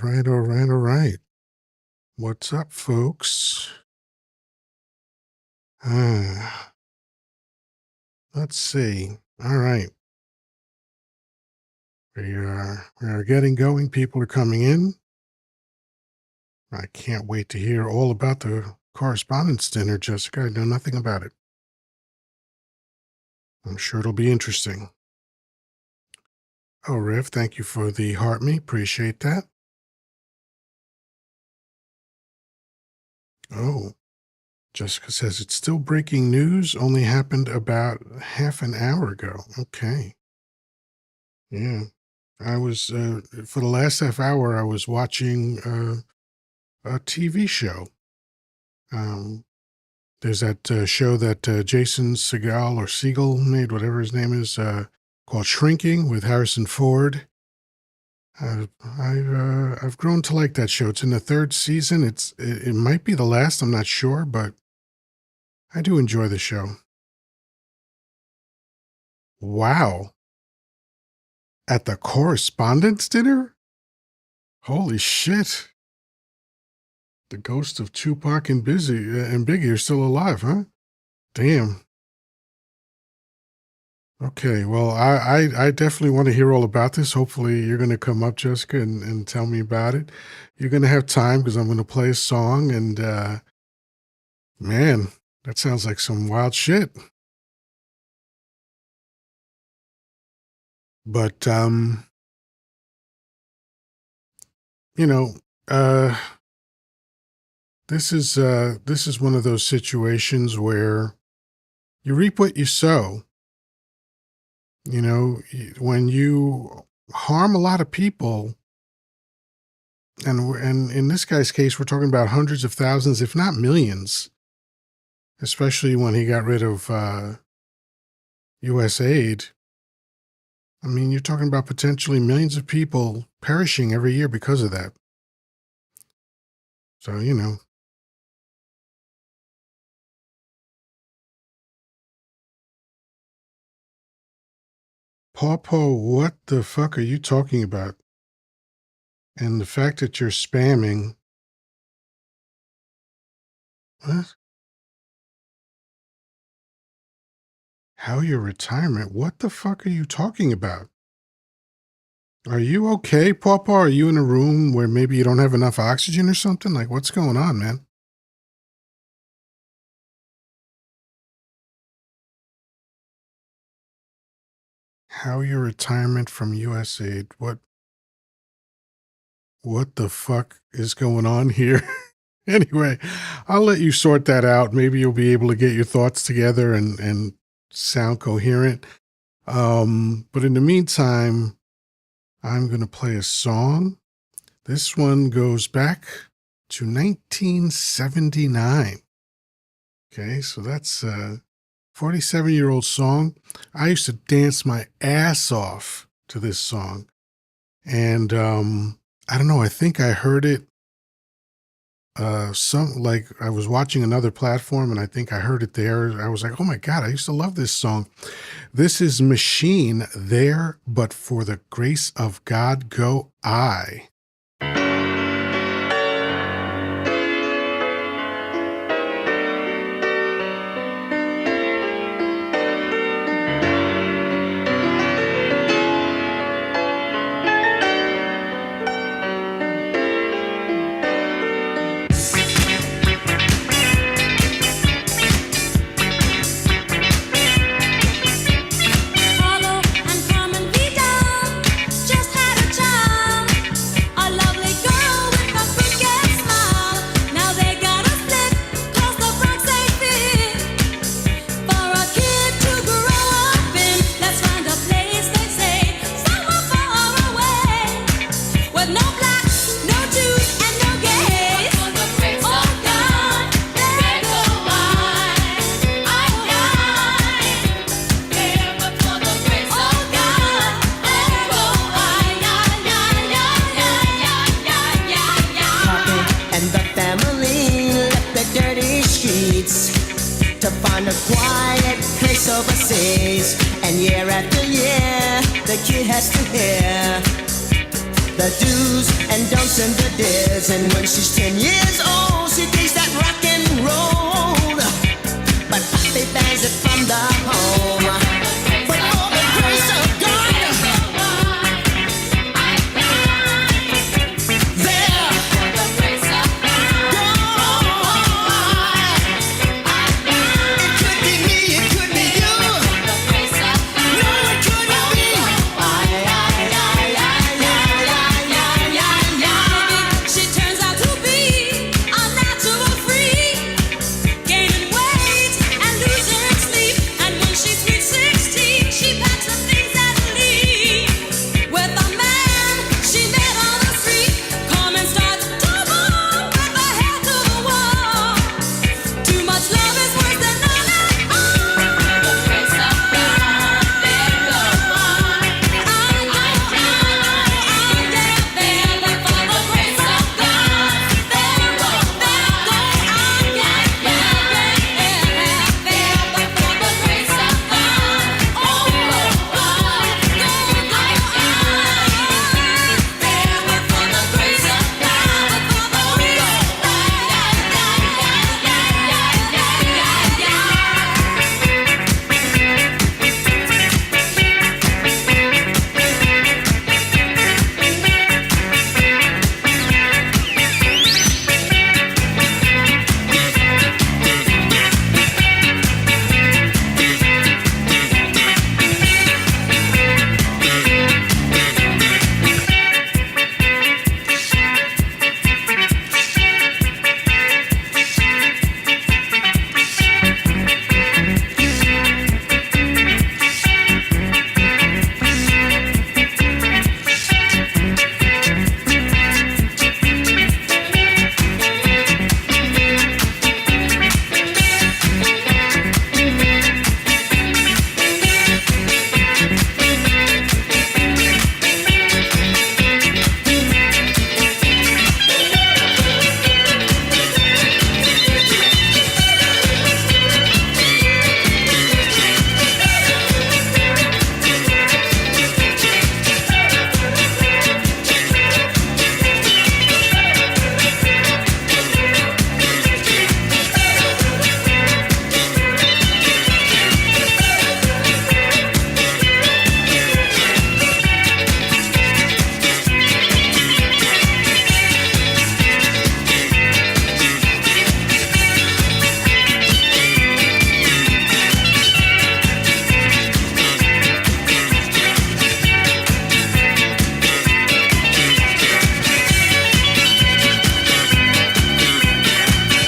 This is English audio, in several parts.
right, all right, all right. What's up, folks? Uh, let's see. All right. We are getting going. People are coming in. I can't wait to hear all about the correspondence dinner, Jessica. I know nothing about it. I'm sure it'll be interesting. Oh, Riv, thank you for the heart me. Appreciate that. Oh, Jessica says it's still breaking news. Only happened about half an hour ago. Okay. Yeah. I was, for the last half hour, I was watching a TV show. There's that show that Jason Segel or Siegel made, whatever his name is, called Shrinking with Harrison Ford. I've grown to like that show. It's in the third season. It might be the last. I'm not sure, but I do enjoy the show. Wow. At the correspondence dinner? Holy shit. The ghost of Tupac and Biggie are still alive, huh? Damn. Okay, well, I definitely want to hear all about this. Hopefully, you're going to come up, Jessica, and tell me about it. You're going to have time because I'm going to play a song, and man, that sounds like some wild shit. But you know, uh, this is one of those situations where you reap what you sow. You know, when you harm a lot of people, and in this guy's case, we're talking about hundreds of thousands, if not millions, especially when he got rid of U.S. aid. I mean, you're talking about potentially millions of people perishing every year because of that. So, you know. Pawpaw, what the fuck are you talking about? And the fact that you're spamming. What? How your retirement? What the fuck are you talking about? Are you okay, Pawpaw? Are you in a room where maybe you don't have enough oxygen or something? Like, what's going on, man? How your retirement from USAID? What the fuck is going on here? Anyway, I'll let you sort that out. Maybe you'll be able to get your thoughts together and sound coherent. But in the meantime, I'm going to play a song. This one goes back to 1979. Okay, so that's a 47-year-old song. I used to dance my ass off to this song. And I don't know, I think I heard it I was watching another platform and I think I heard it there. I was like, oh my God, I used to love this song. This is Machine, There But For the Grace of God Go I. And when she's 10 years old, she thinks that rock and roll. But Papi bangs it from the home. But for the grace of God, there, it could be me, it could be you. No, it couldn't be. She turns out to be a natural freak, gaining weight and losing sleep. And when she sweet 16, she packs up things and leaves. With a man she met on the street, come and start to bond with her head to the wall. Too much love is worse than none at all. The grace of God, there go on. There, but for the grace of God, there go on. There, but for the grace of God, oh, God, go on. There, but for the grace of God,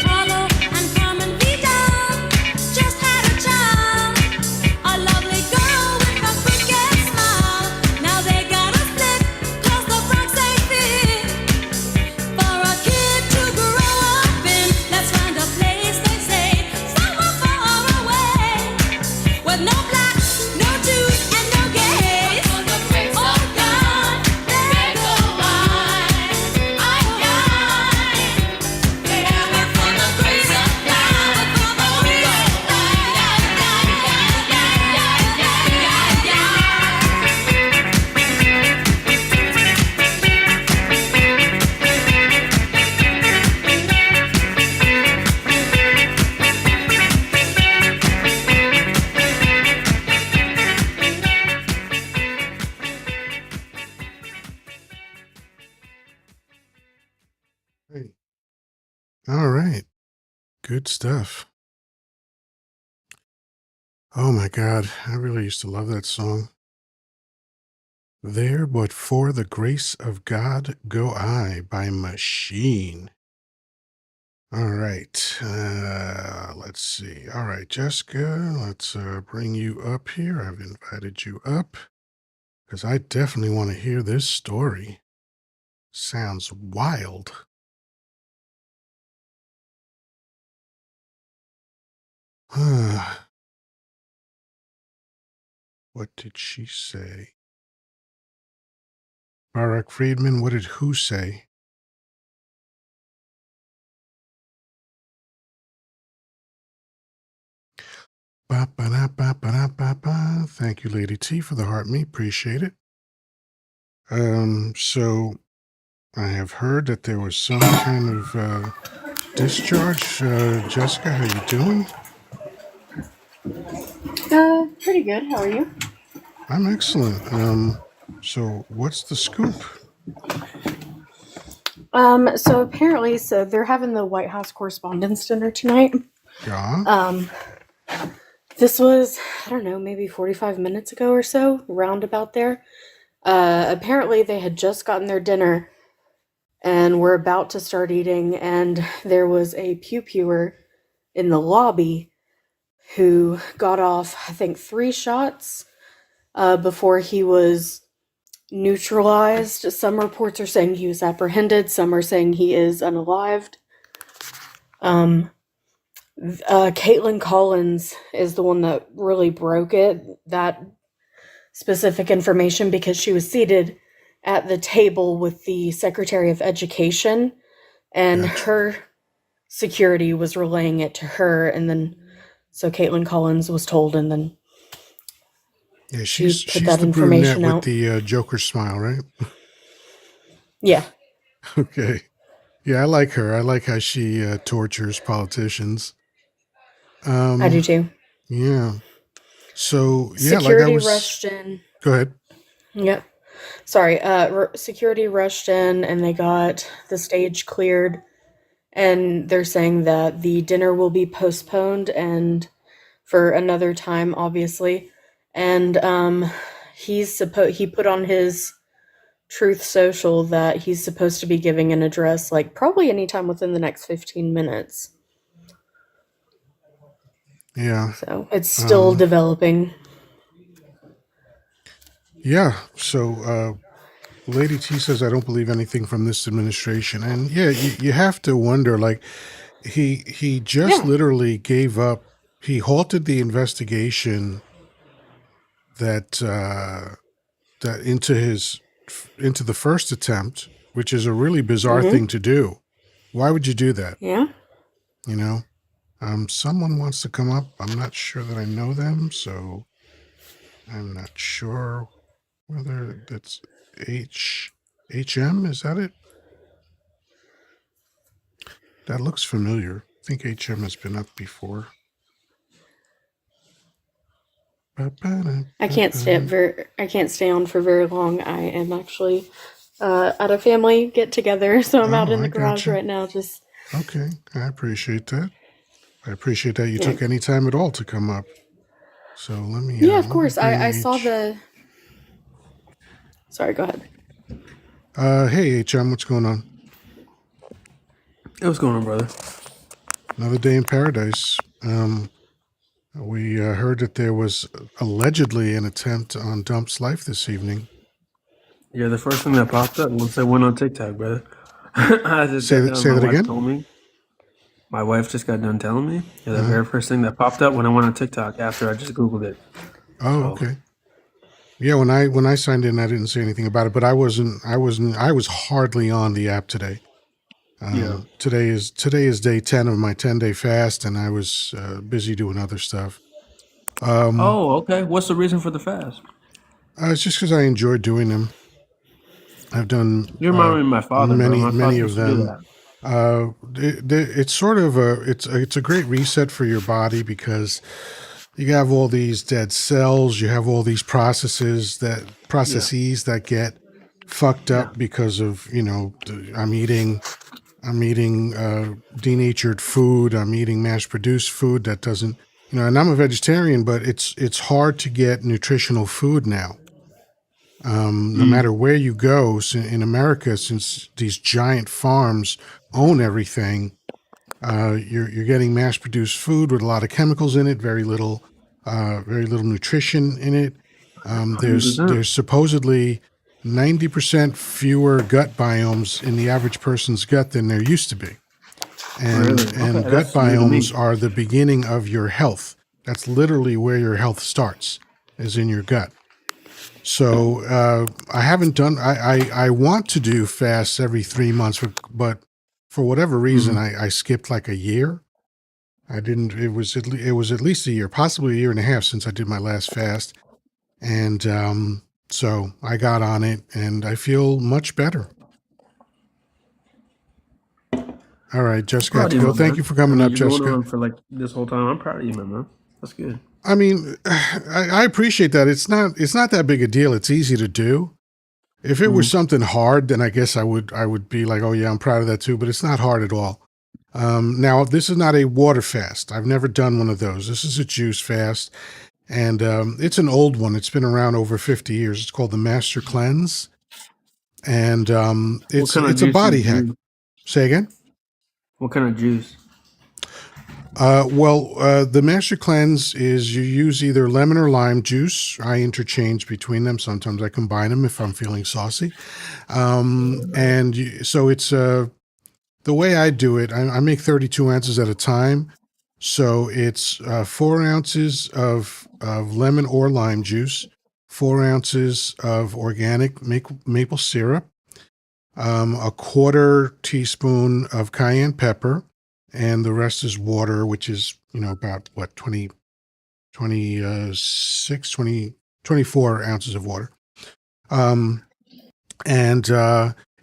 Apollo and Carmen Vidal just had a child, a lovely girl with a crooked smile. Now they gotta split 'cause the Bronx ain't fit for a kid to grow up in. Let's find a place, they say, somewhere far away, with no blacks, no Jews, and no gays. Oh God, there go I. There, for the grace of God, oh Hey. All right. Good stuff. Oh my God. I really used to love that song. There, but for the grace of God go I by Machine. All right. Let's see. All right, Jessica, let's bring you up here. I've invited you up because I definitely want to hear this story. Sounds wild. What did she say? Barack Friedman, what did who say? Ba-ba-da-ba-ba-da-ba-ba. Thank you, Lady T, for the heart me. Appreciate it. So I have heard that there was some kind of discharge. Jessica, how you doing? Pretty good. How are you? I'm excellent. So what's the scoop? So apparently, they're having the White House Correspondents' Dinner tonight. Yeah. This was, I don't know, maybe 45 minutes ago or so, roundabout there. Apparently, they had just gotten their dinner and were about to start eating, and there was a pew-pewer in the lobby who got off, I think, 3 shots before he was neutralized. Some reports are saying he was apprehended, some are saying he is unalived. Caitlin Collins is the one that really broke that specific information, because she was seated at the table with the Secretary of Education, and Gotcha. her security was relaying it to her, and then so Caitlin Collins was told, and then Yeah, she she's put she's that the brunette information with out. the Joker smile, right? Yeah, Okay. Yeah, I like her. I like how she tortures politicians. I do Um, too. yeah. So yeah, like I Security was. rushed in. Go ahead. Yep. Sorry. Security rushed in, and they got the stage cleared. And they're saying that the dinner will be postponed and for another time, obviously. And he put on his Truth Social that he's supposed to be giving an address, like probably anytime within the next 15 minutes. Yeah. So it's still Um, developing. yeah. So Lady T says I don't believe anything from this administration, and yeah, you have to wonder. Like he just Yeah. literally gave up. He halted the investigation that that into the first attempt, which is a really bizarre thing Mm-hmm. to do. Why would you do that? Yeah. You know, someone wants to come up. I'm not sure that I know them, so I'm not sure whether that's HM. Is that it? That looks familiar. I think HM has been up before. I can't stay on for very long. I am actually at a family get together, so I'm out Oh, in I the garage gotcha. right now. Just Okay, I appreciate that. I appreciate that you yeah, took any time at all to come up. So yeah. Of let me course, bring I saw H. the. Sorry, go ahead. Hey HM, what's going on? Hey, what's going on, brother? Another day in paradise. We heard that there was allegedly an attempt on Dump's life this evening. Yeah, the first thing that popped up once I went on TikTok, brother. I just Say got that. done. Say My that wife again. told me. My wife just got done telling me. Yeah, the Uh, very first thing that popped up when I went on TikTok after I just Googled it. oh, So, okay. Yeah, when I signed in, I didn't say anything about it, but I was hardly on the app today. yeah. Today is day 10 of my 10-day fast, and I was busy doing other stuff. Oh, okay. What's the reason for the fast? It's just because I enjoy doing them. I've done You remind me of my father, bro. My many father of used to do them. that. It's sort of it's a great reset for your body, because you have all these dead cells, you have all these processes Yeah, that get fucked yeah. up because of I'm eating denatured food, I'm eating mass produced food that doesn't, and I'm a vegetarian, but it's hard to get nutritional food now. No Mm, matter where you go in America, since these giant farms own everything, you're getting mass produced food with a lot of chemicals in it, very little nutrition in it. There's 100%. supposedly 90% fewer gut biomes in the average person's gut than there used to be, Really? Okay, and gut that's new to biomes me. are the beginning of your health. That's literally where your health starts, is in your gut. So I haven't done. I want to do fasts every 3 months, but for whatever reason, Mm. I skipped like a year. I didn't. It was at least a year, possibly a year and a half since I did my last fast, and so I got on it, and I feel much better. All right, Jessica had Proud to of you, go. my Thank you man. for I coming mean, up, you're going Jessica. on for like this whole time. I'm proud of you, my man. That's good. I mean, I appreciate that. It's not that big a deal. It's easy to do. If it were Mm. something hard, then I guess I would be like, oh yeah, I'm proud of that too. But it's not hard at all. Now, this is not a water fast. I've never done one of those. This is a juice fast, and it's an old one. It's been around over 50 years. It's called the Master Cleanse, and What kind of it's a juice do body you hack. use? Say again. What kind of juice? The Master Cleanse is you use either lemon or lime juice. I interchange between them. Sometimes I combine them if I'm feeling saucy. So it's the way I do it. I make 32 ounces at a time. So it's 4 ounces of lemon or lime juice, 4 ounces of organic maple syrup, a quarter teaspoon of cayenne pepper, and the rest is water, which is, about what, 24 ounces of water. And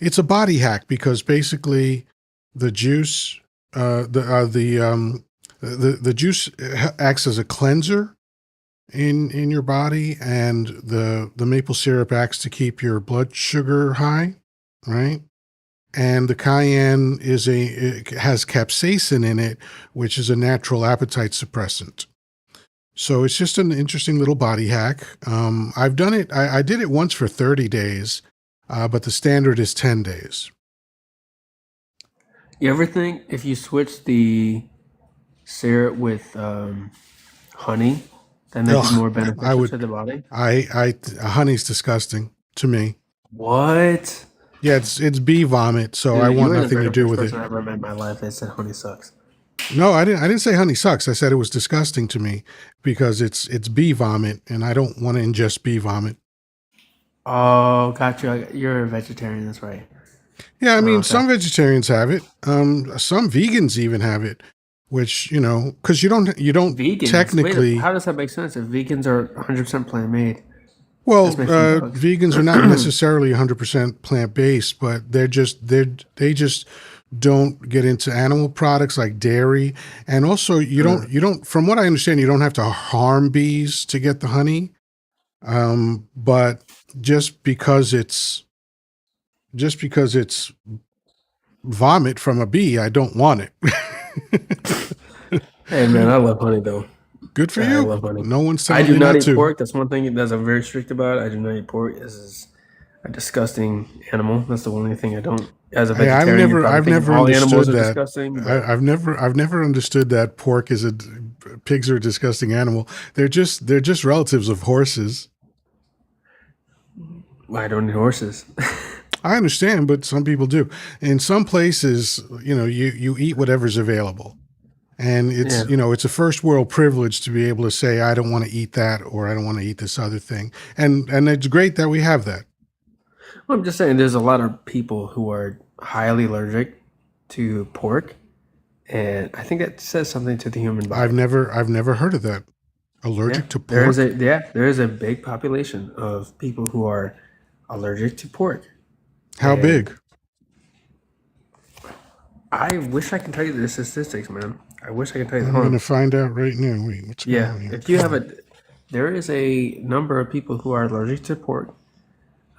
it's a body hack because basically the juice, the juice acts as a cleanser in your body, and the maple syrup acts to keep your blood sugar high, right? And the cayenne it has capsaicin in it, which is a natural appetite suppressant. So it's just an interesting little body hack. I've done it. I did it once for 30 days, but the standard is 10 days. You ever think if you switch the syrup with honey, that might be Ugh, more I beneficial to would. the body? Honey's disgusting to me. What? Yeah, it's bee vomit, so I Dude, you want were the nothing to very do first with it. person I ever met in my life that said honey sucks. No, I didn't say honey sucks. I said it was disgusting to me because it's bee vomit, and I don't want to ingest bee vomit. Oh, got you. You're a vegetarian. That's right. Yeah, I Oh, mean, okay. some vegetarians have it. Some vegans even have it, which, because you don't Vegans. Wait, technically. how does that make sense? If vegans are 100% plant made, Well, that's made from bugs. vegans are not necessarily 100% plant based, but they just don't get into animal products like dairy, and also you don't. From what I understand, you don't have to harm bees to get the honey. But just because it's vomit from a bee, I don't want it. Hey man, I love honey though. Good for I you. love honey. No one's I telling do you not not eat to. pork. That's one thing that I'm very strict about. I do not eat pork. This is a disgusting animal. That's the only thing I don't. As a Hey, vegetarian, you're probably I've thinking never all animals understood are that. disgusting. But I've never understood that pigs are a disgusting animal. They're just relatives of horses. I don't eat horses. I understand, but some people do. In some places, you eat whatever's available. And Yeah. it's a first world privilege to be able to say, I don't want to eat that, or I don't want to eat this other thing. And it's great that we have that. Well, I'm just saying, there's a lot of people who are highly allergic to pork, and I think that says something to the human body. I've never heard of that. Allergic to There is pork? there is a big population of people who are allergic to pork. How And big? I wish I could tell you the statistics, man. I wish I could tell you. I'm Hold going to on. find out right now. Wait, what's going Yeah, on here? if you have there is a number of people who are allergic to pork.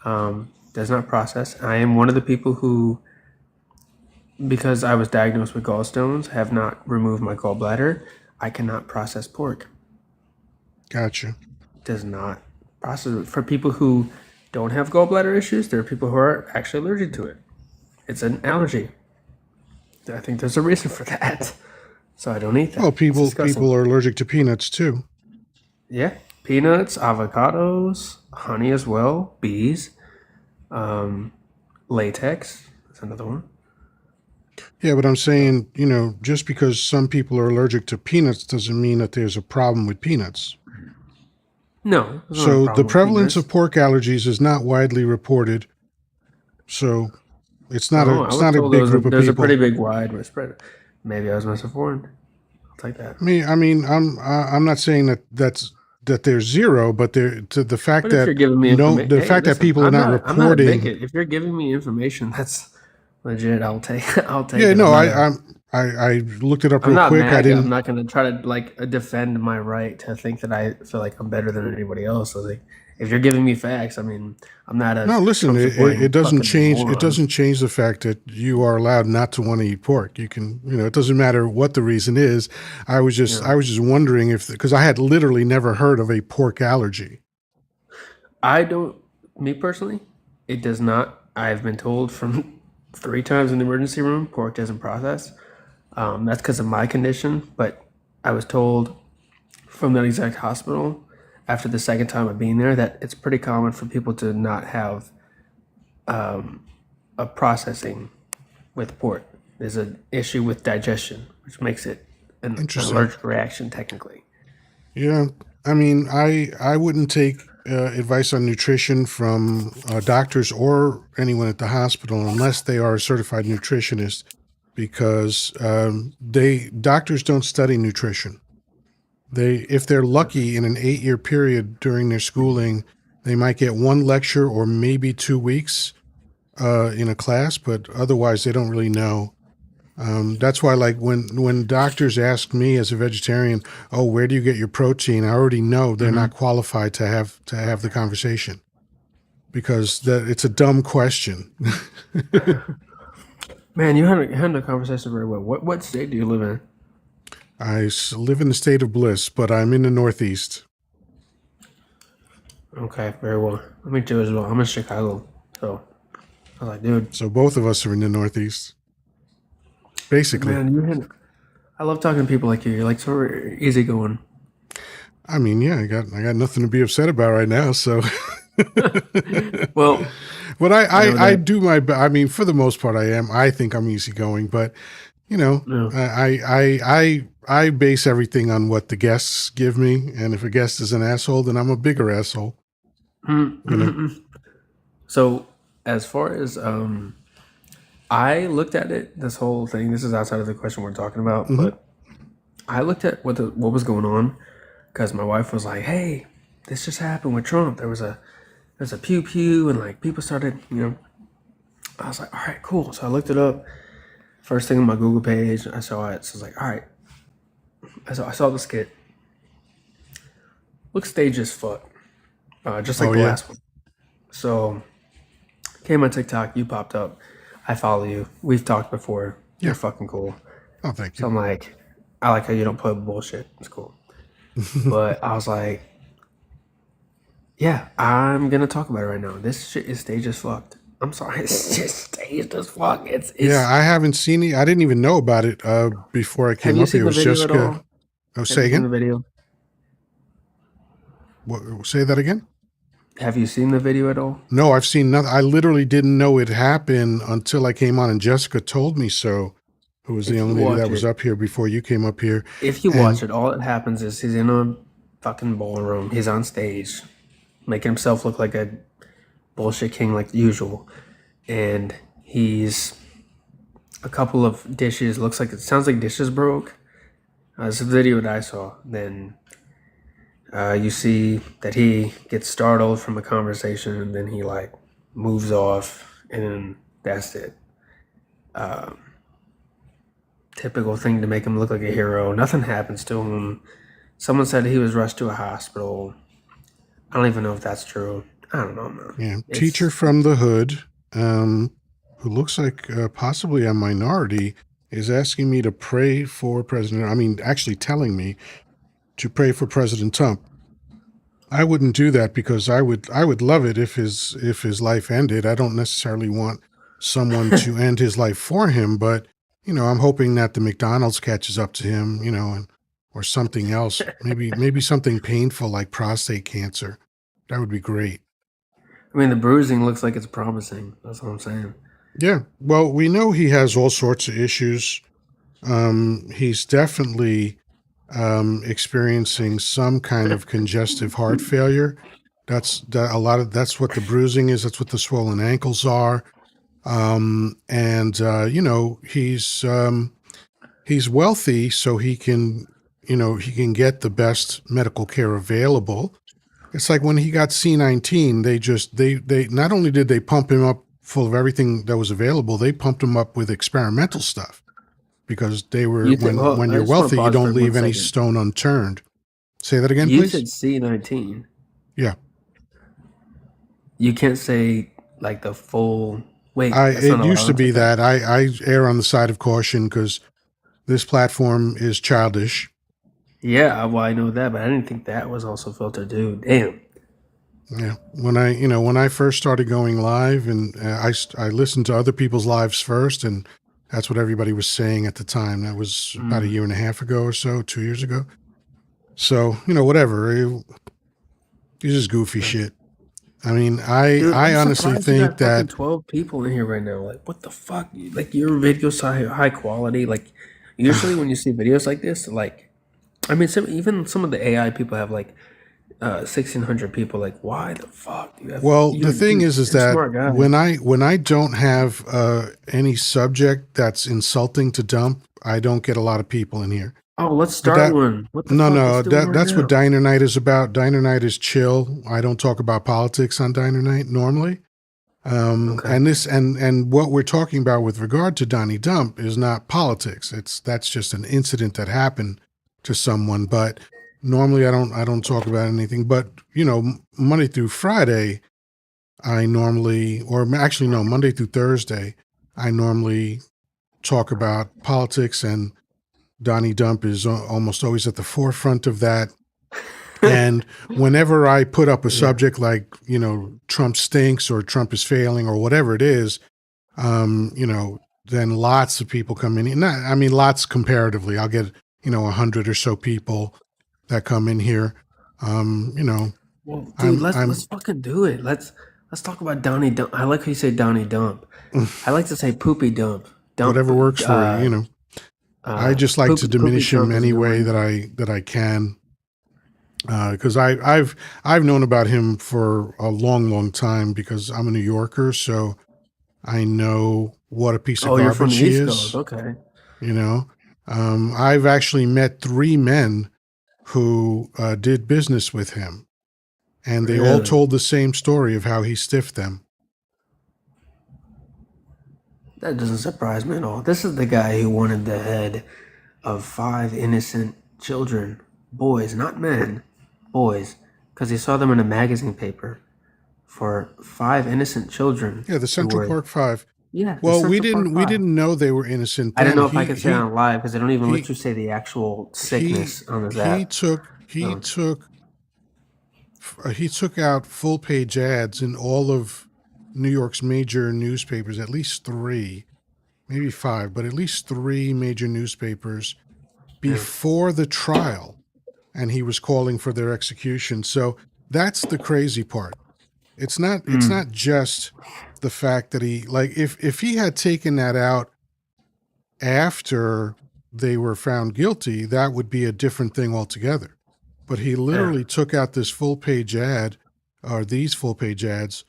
Does not process. I am one of the people who, because I was diagnosed with gallstones, have not removed my gallbladder. I cannot process pork. Gotcha. Does not process it. For people who don't have gallbladder issues, there are people who are actually allergic to it. It's an allergy. I think there's a reason for that. So I don't eat that. Well, It's people disgusting. are allergic to peanuts too. Yeah, peanuts, avocados, honey as well, bees, latex. That's another one. Yeah, but I'm saying, just because some people are allergic to peanuts doesn't mean that there's a problem with peanuts. No, there's not a So the problem with prevalence peanuts. of pork allergies is not widely reported. So it's not Oh, I was a told big group of there's a people. pretty big wide spread. Maybe I was misinformed. I'll take that. I'm not saying that there's zero, but the fact But if that you're giving me information, the hey, fact that listen, people are not I'm not a reporting. bigot. If you're giving me information, that's Legit, I'll take I'll take Yeah, it. no, I looked it up I'm real not quick. I mad. I'm didn't. not gonna try to like defend my right to think that I feel like I'm better than anybody else. So like, if you're giving me facts, I mean, I'm not a No, listen, Trump it supporting doesn't fucking change. It moron. doesn't change the fact that you are allowed not to want to eat pork. You can, it doesn't matter what the reason is. You I know, was just wondering if, because I had literally never heard of a pork allergy. I don't. Me personally, it does not. I've been told from 3 times in the emergency room, pork doesn't process. That's because of my condition, but I was told from that exact hospital after the second time of being there that it's pretty common for people to not have a processing with pork. There's an issue with digestion, which makes it an Interesting. allergic reaction technically. Yeah, I mean, I wouldn't take advice on nutrition from doctors or anyone at the hospital unless they are a certified nutritionist, because they doctors don't study nutrition. If they're lucky in an 8-year period during their schooling, they might get one lecture or maybe 2 weeks in a class, but otherwise they don't really know. That's why, like when doctors ask me as a vegetarian, "Oh, where do you get your protein?" I already know they're not qualified to have the conversation, because it's a dumb question. Man, you handled the conversation very well. What state do you live in? Live in the state of bliss, but I'm in the Northeast. Okay, very well. Me too as well. I'm in Chicago, so I was like, dude, So both of us are in the Northeast, basically. man, you handle. I love talking to people like you. You're like so easygoing. I mean, yeah, I got nothing to be upset about right now. So, Well, but I know I that. do I mean, for the most part, I am. I think I'm easygoing, but No. I base everything on what the guests give me, and if a guest is an asshole, then I'm a bigger asshole. You know. So as far as I looked at it, this whole thing. This is outside of the question we're talking about, Hmm. but I looked at what was going on because my wife was like, "Hey, this just happened with Trump. There's a pew pew, and like people started, you know." I was like, "All right, cool." So I looked it up. First thing on my Google page, I saw it. So I was like, "All right." I saw the skit. Looks staged as fuck, just like Oh the yeah, last one. So came on TikTok. You popped up. I follow you. We've talked before. You're yeah. fucking cool. Oh, thank So you. I'm like, I like how you don't play with bullshit. It's cool. But I was like, yeah, I'm gonna talk about it right now. This shit is staged as fucked. I'm sorry, it's just staged as fuck. Yeah, It's. I haven't seen it. I didn't even know about it before I Have came you up here. seen It the was video at Jessica. all? Oh, Have say you seen again. the video? Say that again. Have you seen the video at all? No, I've seen nothing. I literally didn't know it happened until I came on, and Jessica told me so. Who was the If young you lady watch that was it, up here before you came up here? if you watch And it, all that happens is he's in a fucking ballroom. He's on stage, making himself look like a bullshit king like usual, and he's a couple of dishes. Looks like it sounds like dishes broke. It's a video that I saw. Then you see that he gets startled from a conversation, and then he like moves off, and then that's it. Typical thing to make him look like a hero. Nothing happens to him. Someone said he was rushed to a hospital. I don't even know if that's true. I don't know, man. yeah, teacher It's from the hood, who looks like possibly a minority, is asking me to pray for President. I mean, actually telling me to pray for President Trump. I wouldn't do that because I would love it if his life ended. I don't necessarily want someone to end his life for him, but I'm hoping that the McDonald's catches up to him, and or something else. Maybe something painful like prostate cancer. That would be great. I mean, the bruising looks like it's promising. That's what I'm saying. Yeah. Well, we know he has all sorts of issues. He's definitely experiencing some kind of congestive heart failure. That's what the bruising is. That's what the swollen ankles are. And he's wealthy, so he can get the best medical care available. It's like when he got C19, they not only did they pump him up full of everything that was available, they pumped them up with experimental stuff because they were You said, well, when I you're just want to wealthy, you pause for don't 1 leave any second. stone unturned. Say that again, You please. said C19. Yeah, You can't say like the full. Wait, that's not it used to allowed. be Okay. that I err on the side of caution because this platform is childish. Yeah, well, I know that, but I didn't think that was also filtered, dude. Damn. Yeah, when I first started going live, and I listened to other people's lives first, and that's what everybody was saying at the time. That was about a Mm. year and a half ago or so, 2 years ago. So whatever. It's just goofy shit. I mean, Dude, I I'm honestly surprised you think got fucking that 12 people in here right now. Like, what the fuck? Like, your videos high quality. Like, usually when you see videos like this, like, I mean, even some of the AI people have like 1,600 people. Like, why the fuck? well, the thing is You're a that smart guy. when I don't have any subject that's insulting to dump, I don't get a lot of people in here. Oh, let's But start one. What the no, fuck? Let's no, do one right that's what now. Diner Night is about. Diner Night is chill. I don't talk about politics on Diner Night normally. Okay. And this and what we're talking about with regard to Donnie Dump is not politics. That's just an incident that happened to someone. But normally I don't talk about anything. But Monday through Friday, I normally, or actually no, Monday through Thursday, I normally talk about politics, and Donnie Dump is almost always at the forefront of that. And whenever I put up a Yeah. subject like, Trump stinks or Trump is failing or whatever it is, then lots of people come in. Not, I mean, lots comparatively. I'll get, 100 or so people that come in here. Well, dude, let's I'm fucking do it. Let's talk about Donnie Dump. I like how you say Donnie Dump. I like to say Poopy Dump. Dump. whatever works for you. I just like to Poopy diminish him Trump is a any good way one. that I can. Because I've known about him for a long time because I'm a New Yorker, so I know what a piece of Oh, you're from garbage the he East Coast. is. Okay. You know, I've actually met 3 men who did business with him, and they all Really? told the same story of how he stiffed them. That doesn't surprise me at all. This is the guy who wanted the head of 5 innocent children, boys, not men, boys, because he saw them in a magazine paper for 5 innocent children Yeah, the who Central were, Park Five. yeah, the Well, Central Park we 5. didn't know they were innocent I didn't then. know if I could say it on live because they don't even let He you say the actual he sickness on this he app. took So, he took out full page ads in all of New York's major newspapers, at least 3, maybe 5, but at least 3 major newspapers yeah. before the trial, and he was calling for their execution. So that's the crazy part. It's not just the fact that he, like, if he had taken that out after they were found guilty, that would be a different thing altogether. But he Yeah. literally took out this full page ad, or these full page ads,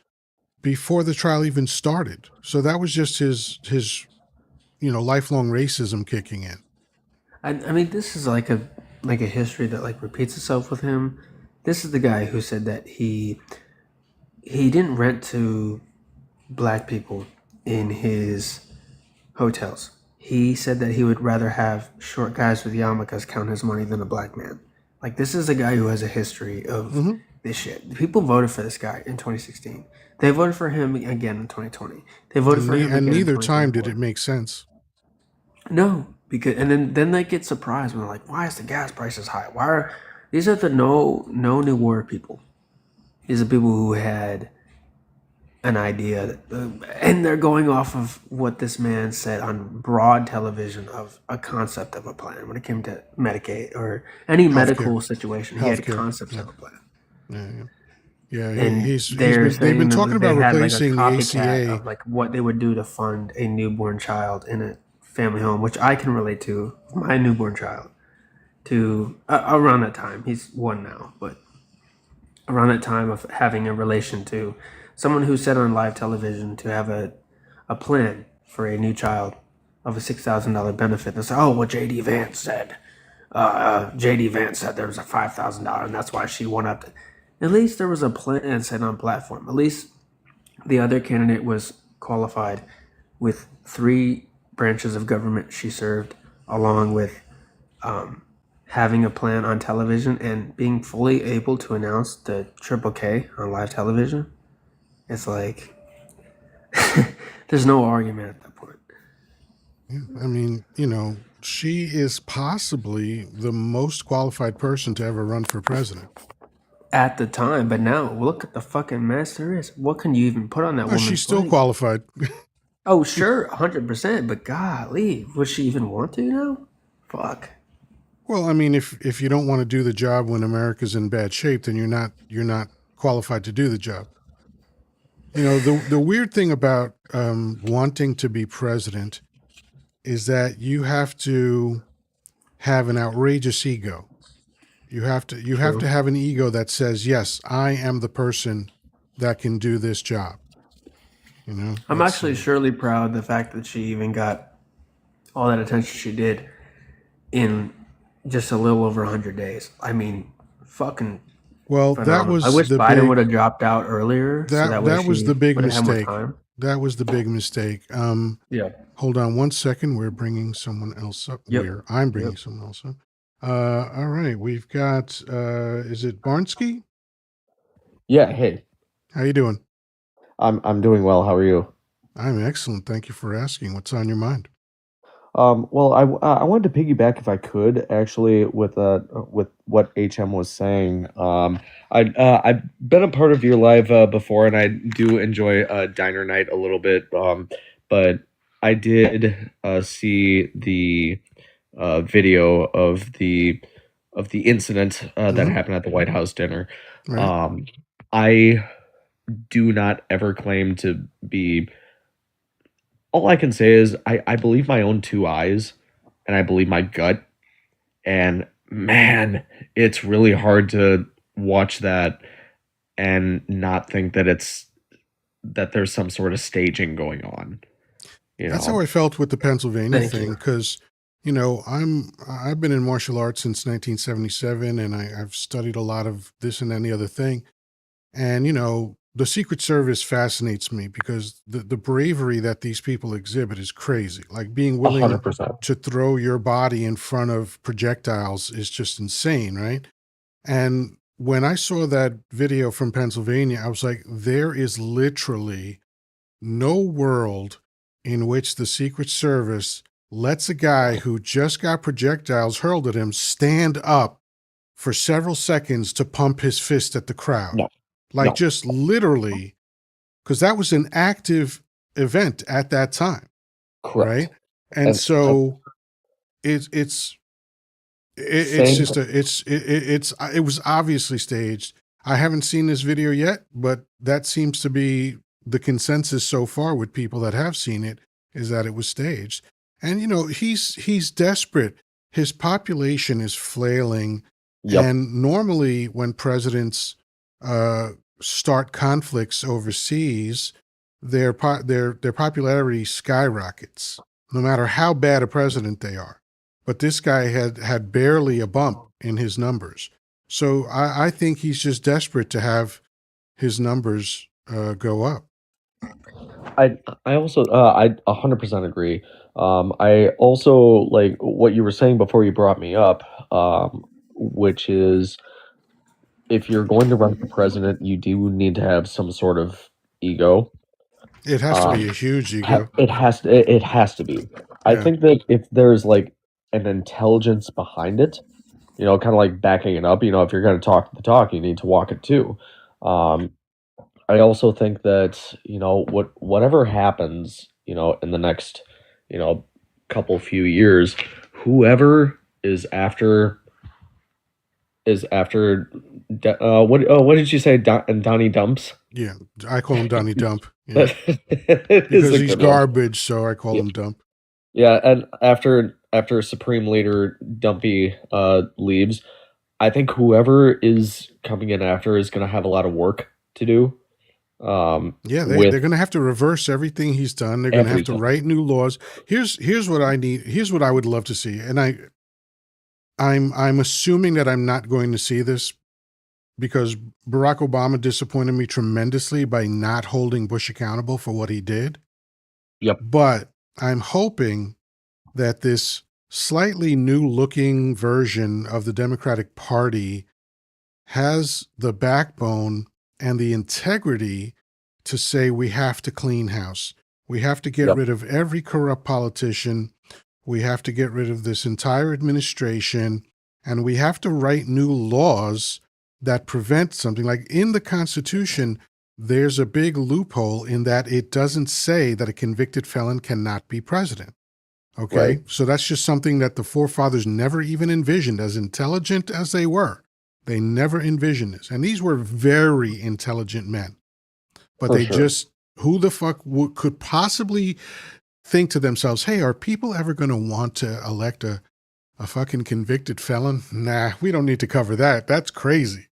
before the trial even started. So that was just his lifelong racism kicking in. I mean, this is like a history that like repeats itself with him. This is the guy who said that he didn't rent to black people in his hotels. He said that he would rather have short guys with yarmulkes count his money than a black man. Like, this is a guy who has a history of this shit. People voted for this guy in 2016. They voted for him again in 2020. They voted for him And again in neither time did 2024. it make sense. No, because and then they get surprised when they're like, "Why is the gas prices high? Why are these are the no new war people? These are people who had an idea, and they're going off of what this man said on broad television of a concept of a plan when it came to Medicaid or any Healthcare. medical situation. He had Healthcare. concepts Yeah. of a plan, Yeah. Yeah. and He's they're been they've been saying talking that they about had like a replacing the copycat ACA. of like what they would do to fund a newborn child in a family home, which I can relate to my newborn child. To around that time, he's 1 now, but around that time of having a relation to someone who said on live television to have a plan for a new child of a $6,000 benefit. They say, oh, well, JD Vance said. JD Vance said there was a $5,000, and that's why she won up. At least there was a plan set on platform. At least the other candidate was qualified with 3 branches of government she served, along with having a plan on television and being fully able to announce the Triple K on live television. It's like there's no argument at that point. Yeah, I mean, she is possibly the most qualified person to ever run for president. At the time, but now look at the fucking mess there is. What can you even put on that Oh, she's woman's still plate? qualified. Oh, sure, 100%, but golly, would she even want to now? Fuck. Well, I mean, if you don't want to do the job when America's in bad shape, then you're not qualified to do the job. The weird thing about wanting to be president is that you have to have an outrageous ego. You have to have an ego that says, yes, I am the person that can do this job. I'm actually surely proud of the fact that she even got all that attention she did in just a little over 100 days. I mean, fucking well, that phenomenal. I was wish the Biden would big have dropped out earlier, so that way that was she the big would have had more mistake. time. That was the big mistake. Yeah. Hold on one second. We're bringing someone else up. Yep. I'm bringing someone else up. All right. We've got, is it Barnsky? Yeah, hey, How you doing? I'm doing well. How are you? I'm excellent. Thank you for asking. What's on your mind? Well, I wanted to piggyback if I could actually with what HM was saying. I've been a part of your live before, and I do enjoy Diner Night a little bit. But I did see the video of the incident that Mhm. happened at the White House dinner. Right. I do not ever claim to be. All I can say is I believe my own 2 eyes, and I believe my gut, and man, it's really hard to watch that and not think that there's some sort of staging going on, you That's how know? I felt with the Pennsylvania Thank thing. you. Cause I've been in martial arts since 1977, and I've studied a lot of this and any other thing. And, the Secret Service fascinates me because the bravery that these people exhibit is crazy. Like being willing 100%. to throw your body in front of projectiles is just insane, right? And when I saw that video from Pennsylvania, I was like, there is literally no world in which the Secret Service lets a guy who just got projectiles hurled at him stand up for several seconds to pump his fist at the crowd. No, Like no, just literally, because that was an active event at that time, right? correct. And And so it's it's same, just it was obviously staged. I haven't seen this video yet, but that seems to be the consensus so far with people that have seen it, is that it was staged. And he's desperate. His population is flailing, yep, and normally when presidents uh, start conflicts overseas, their popularity skyrockets, no matter how bad a president they are. But this guy had barely a bump in his numbers. So I think he's just desperate to have his numbers go up. I also I 100% agree. I also like what you were saying before you brought me up, which is if you're going to run for president, you do need to have some sort of ego. It has to be a huge ego. It has to be. I Yeah. think that if there's like an intelligence behind it, kind of like backing it up, if you're going to talk the talk, you need to walk it too. Um, I also think that, whatever happens, in the next, couple few years, whoever is after what did you say, Donnie Dumps? Yeah. I call him Donnie Dump. Yeah. That is Because a he's good one. garbage, so I call Yeah. him Dump. Yeah, and after Supreme Leader Dumpy leaves, I think whoever is coming in after is going to have a lot of work to do. Yeah, they're With going to have to reverse everything he's done. They're going to have to everything. write new laws. Here's what I need. Here's what I would love to see. And I'm assuming that I'm not going to see this because Barack Obama disappointed me tremendously by not holding Bush accountable for what he did. Yep. But I'm hoping that this slightly new looking version of the Democratic Party has the backbone and the integrity to say we have to clean house. We have to get Yep. rid of every corrupt politician. We have to get rid of this entire administration. And we have to write new laws that prevent something like in the Constitution. There's a big loophole in that it doesn't say that a convicted felon cannot be president. Okay. Right. So that's just something that the forefathers never even envisioned, as intelligent as they were. They never envisioned this. And these were very intelligent men. But For they sure. just, who the fuck could possibly think to themselves, hey, are people ever going to want to elect a fucking convicted felon? Nah, we don't need to cover that. That's crazy.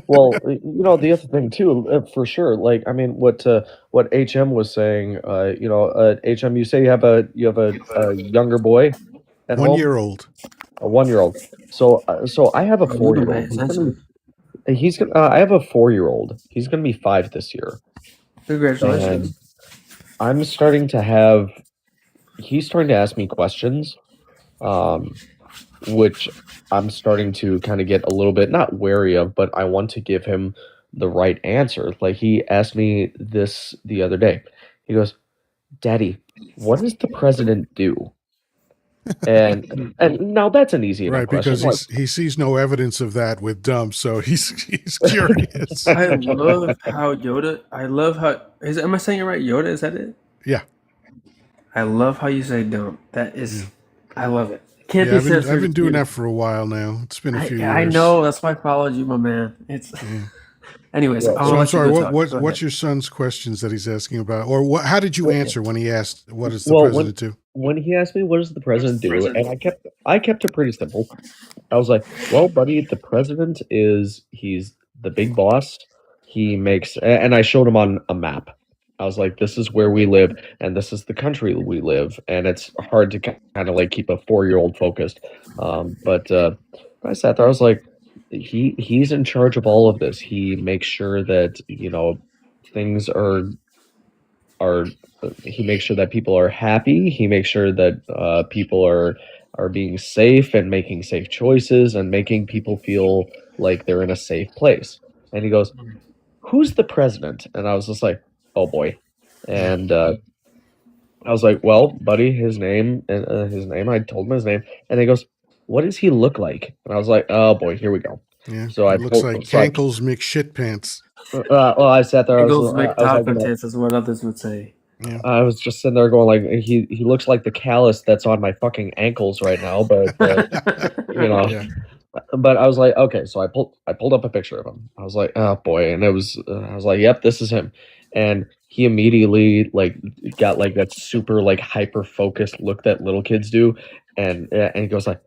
Well, the other thing too, for sure. Like, I mean, what HM was saying, HM, you say you have a younger boy at 1 home, year old. a 1 year old. So I have a Oh, you've been 4 year paying old. attention. I have a 4 year old. He's gonna be 5 this year, Congratulations. and I'm starting to have. He's starting to ask me questions, um, which I'm starting to kind of get a little bit not wary of, but I want to give him the right answer. Like he asked me this the other day. He goes, "Daddy, what does the president do?" And now that's an easy enough Right, question. because Like, he sees no evidence of that with Dump, so he's curious. I love how Yoda. I love how is. Am I saying it right? Yoda, is that it? Yeah, I love how you say "dump." That is, yeah, I love it. It can't yeah. be I've censored. been It's doing that beautiful. for a while now. It's been a few I years. know. That's why I followed you, my man. It's. Yeah. Anyways, yeah, I want So to I'm let you sorry. go What talk. what Go ahead. what's your son's questions that he's asking about, or what? How did you well, answer when he asked, "What does the well, when president do?" when he asked me what does the president do, and I kept it pretty simple. I was like, "Well, buddy, the president he's the big boss. He makes," and I showed him on a map. I was like, "This is where we live, and this is the country we live, and it's hard to kind of like keep a 4 year old focused." But I sat there. I was like, "He's in charge of all of this. He makes sure that things are he makes sure that people are happy. He makes sure that people are being safe and making safe choices and making people feel like they're in a safe place." And he goes, "Who's the president?" And I was just like, "Oh boy." Yeah, And I was like, "Well, buddy, his name and his name." I told him his name, and he goes, "What does he look like?" And I was like, "Oh boy, here we go." yeah. So It looks like so Cankles McShit pants. well, I sat there. Angles make I was like, taco tits, is what others would say. Yeah, I was just sitting there going like he looks like the callus that's on my fucking ankles right now, but you know, yeah. but I was like, okay, so I pulled up a picture of him. I was like, oh boy, and it was I was like, yep, this is him, and he immediately like got like that super like hyper focused look that little kids do, and he goes like,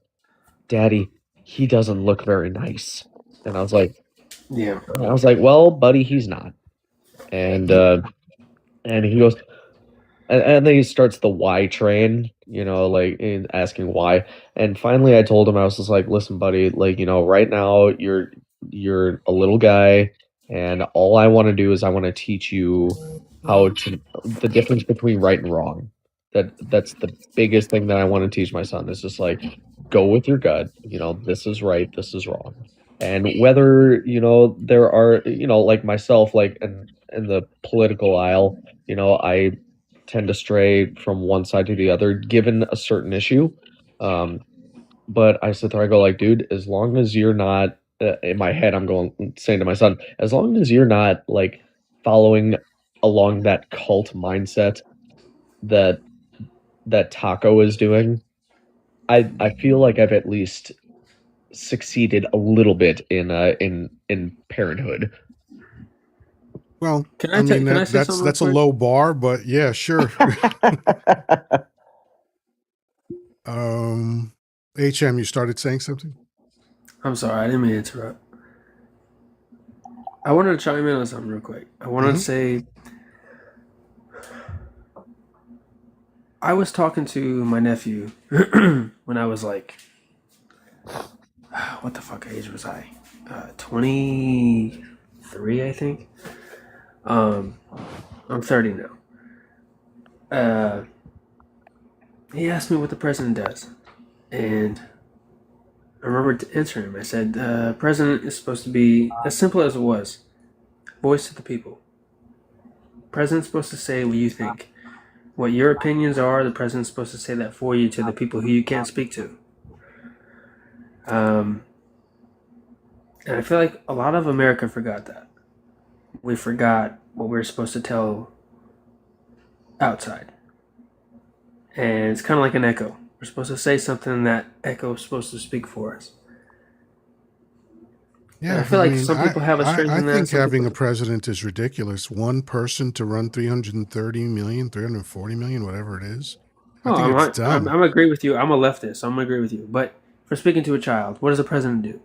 "Daddy, he doesn't look very nice," and Yeah. I was like, well, buddy, he's not, and and he goes, and then he starts the why train, like asking why. And finally, I told him I was just like, "Listen, buddy, like right now you're a little guy, and all I want to do is I want to teach you how to the difference between right and wrong. That's the biggest thing that I want to teach my son. Is just like go with your gut. This is right, this is wrong, and whether there are like myself, like in the political aisle, I tend to stray from one side to the other given a certain issue. Um, but I sit there, I go like, dude, as long as you're not in my head, I'm going saying to my son, as long as you're not like following along that cult mindset that Taco is doing, I feel like I've at least succeeded a little bit in parenthood. Well, Can I I mean can I that say that's something real that's a quick? low bar, but yeah, sure. um, HM, you started saying something. I'm sorry, I didn't mean to interrupt. I wanted to chime in on something real quick. I wanted to Mm-hmm. say I was talking to my nephew when I was like, what the fuck age was I? 23, I think. Um, I'm 30 now. he asked me what the president does, and I remember answering him. I said, "President is supposed to be as simple as it was: voice of the people. President's supposed to say what you think, what your opinions are. The president's supposed to say that for you to the people who you can't speak to." Um, and I feel like a lot of America forgot that. We forgot what we were supposed to tell outside. And it's kind of like an echo. We're supposed to say something, that echo is supposed to speak for us. And I Yeah, I feel like mean, some people have a strength I in that, think some people having a don't. president is ridiculous. One person to run 330 million, 340 million, whatever it is. I Oh, think it's dumb. I'm agree with you. I'm a leftist, so I'm gonna agree with you. But for speaking to a child, what does a president do?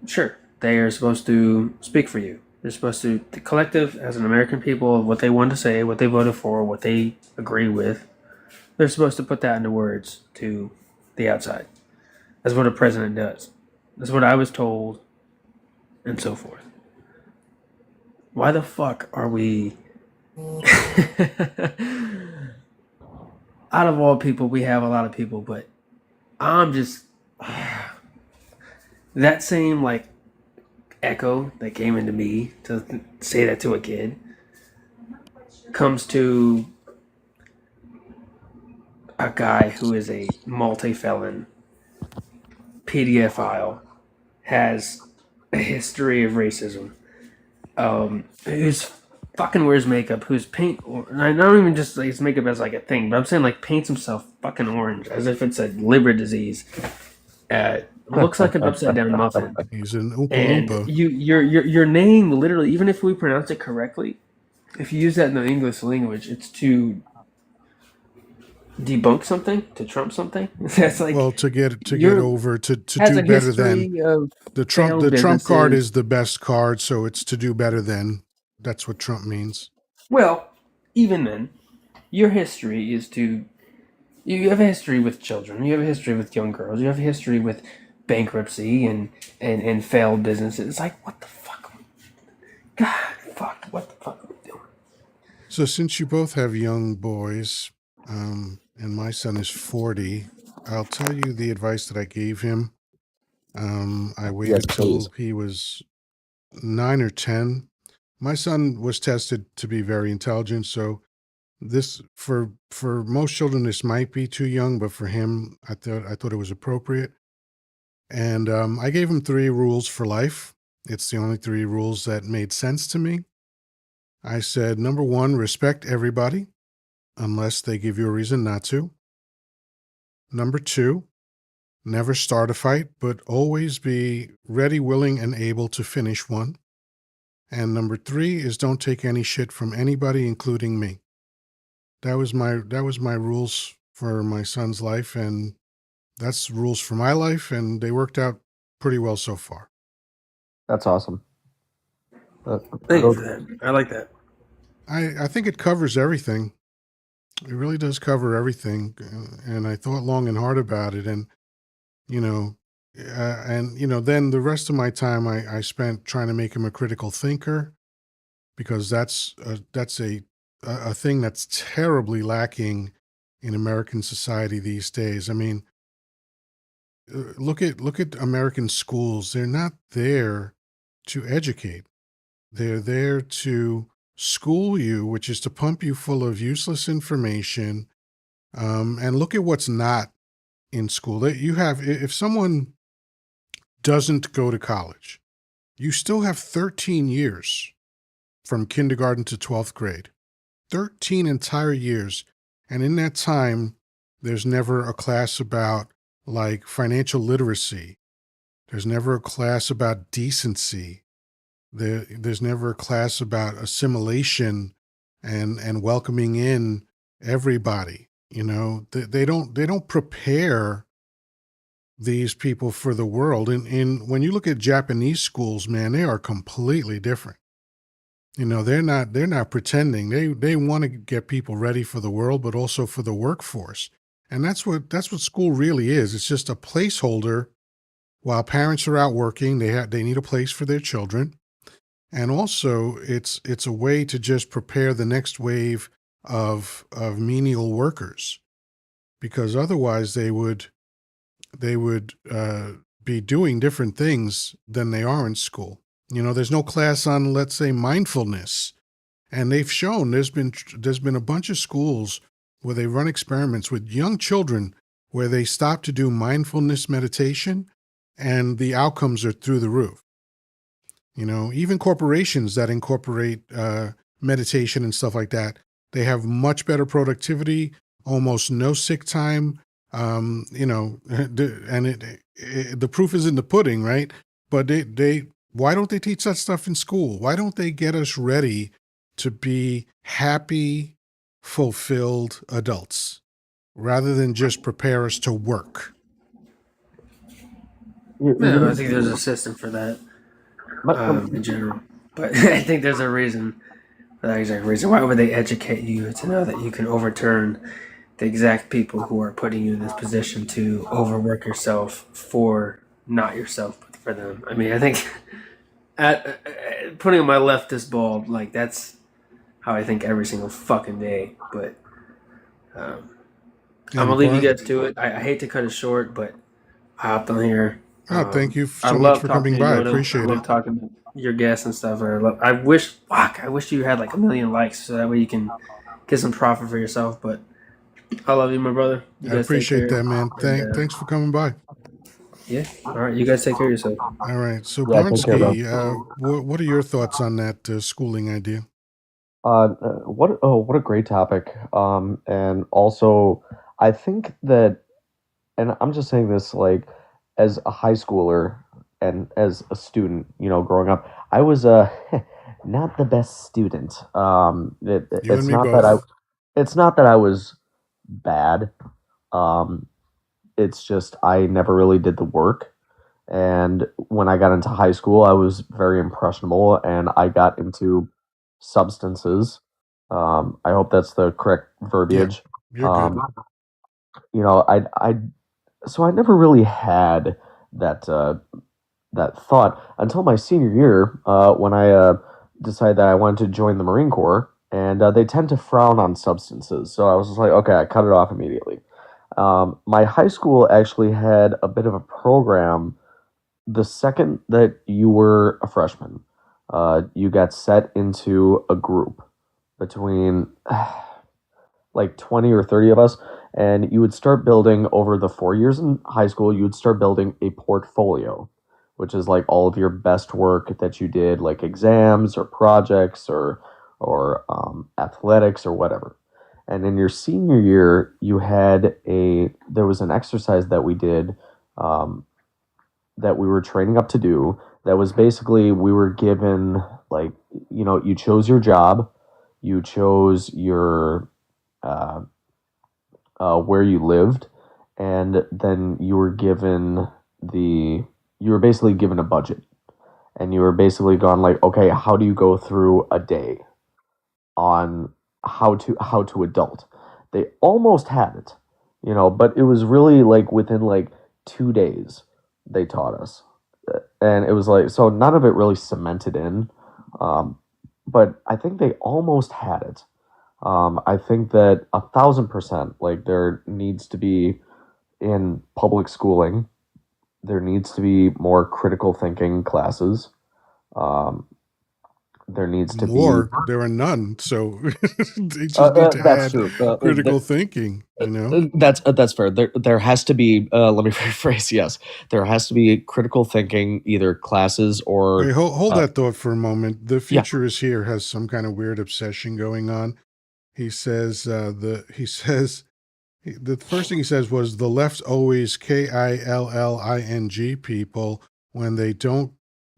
Sure, they are supposed to speak for you. They're supposed to, the collective, as an American people, what they want to say, what they voted for, what they agree with. They're supposed to put that into words to the outside. That's what a president does. That's what I was told, and so forth. Why the fuck are we? Out of all people, we have a lot of people, but I'm just that same like echo that came into me to say that to a kid comes to a guy who is a multi-felon, pedophile, has a history of racism, who's fucking wears makeup, who's paint, or I don't even just like his makeup as like a thing, but I'm saying like paints himself fucking orange as if it's a liver disease. Looks like an upside down muffin. He's an Oompa And Loompa. your name literally, even if we pronounce it correctly, if you use that in the English language, it's to debunk something, to trump something. That's Well, like to get you're over to has do a better than history of The failed Trump card businesses. is the best card, so it's to do better than. That's what Trump means. Well, even then, your history is to you have a history with children, you have a history with young girls, you have a history with bankruptcy and failed businesses. It's like what the fuck? God, fuck, what the fuck are we doing? So since you both have young boys, and my son is 40, I'll tell you the advice that I gave him. I Yes, waited please. till he was 9 or 10. My son was tested to be very intelligent, so this for most children this might be too young, but for him, I thought it was appropriate. And I gave him 3 rules for life. It's the only 3 rules that made sense to me. I said, number 1, respect everybody unless they give you a reason not to. Number 2, never start a fight, but always be ready, willing, and able to finish one. And number 3 is don't take any shit from anybody, including me. That was my rules for my son's life, and that's rules for my life, and they worked out pretty well so far. That's awesome. Thank you Those- for that. I like that. I think it covers everything. It really does cover everything, and I thought long and hard about it, and you know, then the rest of my time I spent trying to make him a critical thinker because that's a thing that's terribly lacking in American society these days. I mean, look at American schools. They're not there to educate. They're there to school you, which is to pump you full of useless information. And look at what's not in school. You have, if someone doesn't go to college, you still have 13 years from kindergarten to 12th grade. 13 entire years. And in that time, there's never a class about like financial literacy. There's never a class about decency. There's never a class about assimilation and welcoming in everybody. You know, they don't prepare these people for the world. And when you look at Japanese schools, man, they are completely different. You know, they're not pretending. They want to get people ready for the world, but also for the workforce. And that's what school really is. It's just a placeholder while parents are out working. They need a place for their children. And also it's a way to just prepare the next wave of menial workers, because otherwise they would be doing different things than they are in school. There's no class on, let's say, mindfulness, and they've shown there's been a bunch of schools where they run experiments with young children where they stop to do mindfulness meditation, and the outcomes are through the roof. Even corporations that incorporate meditation and stuff like that, they have much better productivity, almost no sick time. And the proof is in the pudding, right? But why don't they teach that stuff in school? Why don't they get us ready to be happy, fulfilled adults rather than just prepare us to work? No, I think there's a system for that in general. But I think there's a reason for that exact reason. Why would they educate you to know that you can overturn the exact people who are putting you in this position to overwork yourself for not yourself, but for them? I mean, I think putting on my leftist bulb, like, that's how I think every single fucking day. But I'm And gonna leave you Bart, guys to it. I hate to cut it short, but I hopped on here. thank you I so much love for talking coming to you, by. I Yoda. I appreciate it. love talking to your guests and stuff. I wish you had like 1 million likes so that way you can get some profit for yourself. But I love you, my brother. You I guys take appreciate care. that, man. And Thanks for coming by. yeah, all right. You guys take care of yourself. All right. So, Yeah, take care, bro. Barnsky, what are your thoughts on that schooling idea? What a great topic. And also, I think that, and I'm just saying this like as a high schooler and as a student, growing up, I was not the best student. You and It's me not that both. it's not that I was bad. Um, it's just I never really did the work. And when I got into high school, I was very impressionable and I got into substances. I hope that's the correct Yeah, verbiage. you're good. Um, I so I never really had that that thought until my senior year when I decided that I wanted to join the Marine Corps, and they tend to frown on substances. So I was just like, okay, I cut it off immediately. My high school actually had a bit of a program the second that you were a freshman. You got set into a group between like 20 or 30 of us, and you would start building over the 4 years in high school, you would start building a portfolio, which is like all of your best work that you did, like exams or projects or athletics or whatever. And in your senior year, there was an exercise that we did, um, that we were training up to do, that was basically we were given, like, you chose your job, you chose your uh, where you lived, and then you were basically given a budget, and you were basically gone like, okay, how do you go through a day on how to adult? They almost had it, but it was really like within like 2 days they taught us, and it was like, so none of it really cemented in, um, but I think they almost had it. I think that 1,000%, like, there needs to be in public schooling, there needs to be more critical thinking classes. Um, there needs to be. There are none. So they just need to That's add true. critical thinking. That's fair. There has to be. Let me rephrase. Yes, there has to be critical thinking, either classes Wait, or. hold Uh, that thought for a moment. The yeah. future is here has some kind of weird obsession going on. He says the first thing he says was the left always KILLING people when they don't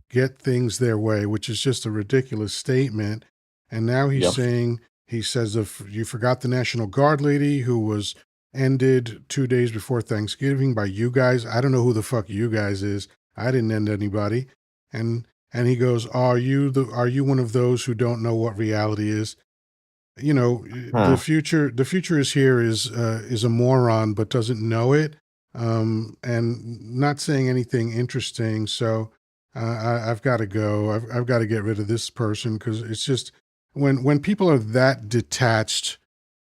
get things their way, which is just a ridiculous statement. And now he's Yep. saying, he says, if you forgot the National Guard lady who was ended 2 days before Thanksgiving by you guys. I don't know who the fuck you guys is. I didn't end anybody. And he goes, are you one of those who don't know what reality is? Huh. The future is here is a moron but doesn't know it, and not saying anything interesting. So I've got to go. I've got to get rid of this person because it's just when people are that detached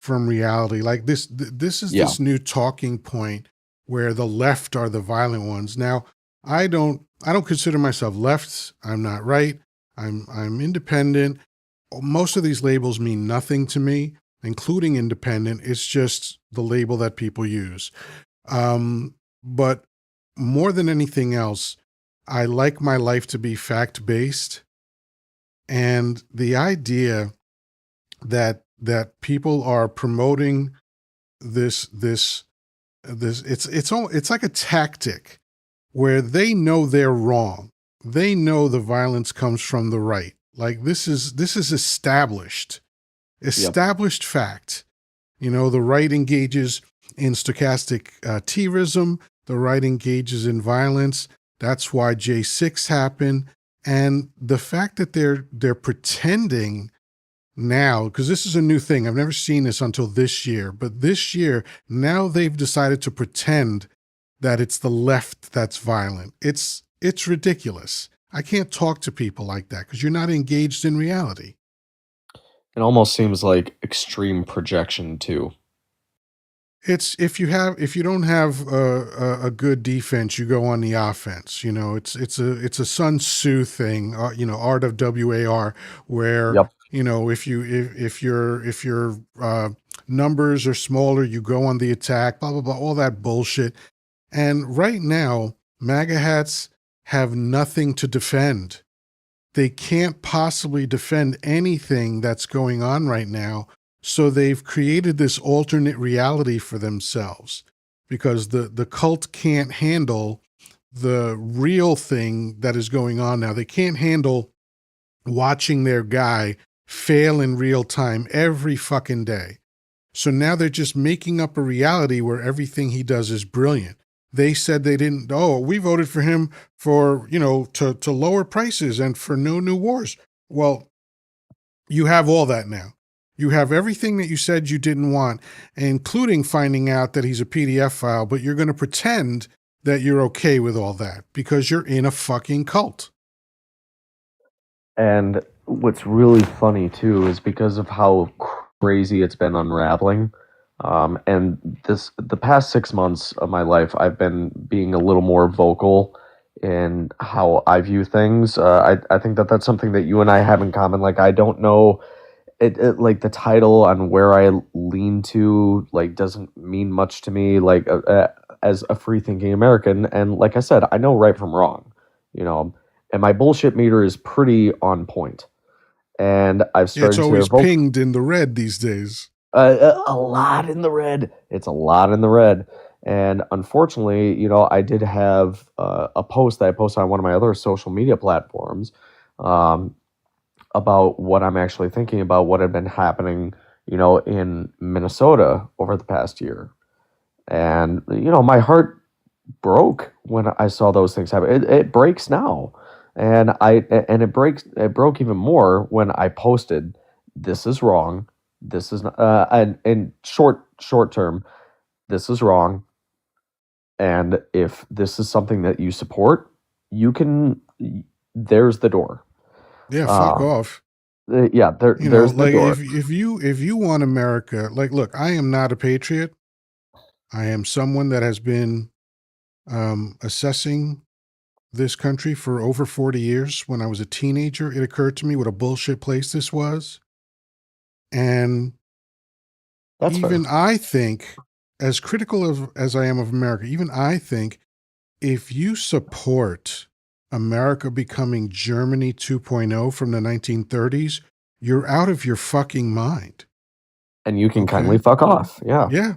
from reality. Like this is Yeah. this new talking point where the left are the violent ones. Now, I don't consider myself left. I'm not right. I'm independent. Most of these labels mean nothing to me, including independent. It's just the label that people use. But more than anything else, I like my life to be fact based, and the idea that people are promoting this it's like a tactic where they know they're wrong. They know the violence comes from the right. Like this is established fact. You know, the right engages in stochastic terrorism. The right engages in violence. That's why J6 happened. And the fact that they're pretending now, because this is a new thing. I've never seen this until this year, but this year, now they've decided to pretend that it's the left that's violent. It's ridiculous. I can't talk to people like that because you're not engaged in reality. It almost seems like extreme projection too. It's if you don't have a good defense, you go on the offense. You know, it's a Sun Tzu thing. Art of WAR, where Yep. if your numbers are smaller, you go on the attack. Blah blah blah. All that bullshit. And right now, MAGA hats have nothing to defend. They can't possibly defend anything that's going on right now. So they've created this alternate reality for themselves because the cult can't handle the real thing that is going on now. They can't handle watching their guy fail in real time every fucking day. So now they're just making up a reality where everything he does is brilliant. They said they didn't, we voted for him for, to lower prices and for no new wars. Well, you have all that now. You have everything that you said you didn't want, including finding out that he's a PDF file, but you're going to pretend that you're okay with all that because you're in a fucking cult. And what's really funny too is because of how crazy it's been unraveling. And the past 6 months of my life, I've been being a little more vocal in how I view things. I think that's something that you and I have in common. Like, I don't know, like the title on where I lean to, like, doesn't mean much to me. Like, as a free thinking American, and like I said, I know right from wrong. And my bullshit meter is pretty on point. And I've Yeah, it's started to always evoke pinged in the red these days. a lot in the red. It's a lot in the red. And unfortunately, I did have a post that I posted on one of my other social media platforms about what I'm actually thinking about what had been happening, in Minnesota over the past year. And, my heart broke when I saw those things happen. It breaks now. And it broke even more when I posted, "This is wrong. This is not," and short term, "This is wrong. And if this is something that you support, you can, there's the door." Yeah, fuck off. Yeah, there's the Like door. if you want America, like, look, I am not a patriot. I am someone that has been assessing this country for over 40 years. When I was a teenager, it occurred to me what a bullshit place this was. And That's fair. even I think, as critical as I am of America, even I think if you support America becoming Germany 2.0 from the 1930s, you're out of your fucking mind. And you can Okay. kindly fuck off. Yeah. Yeah.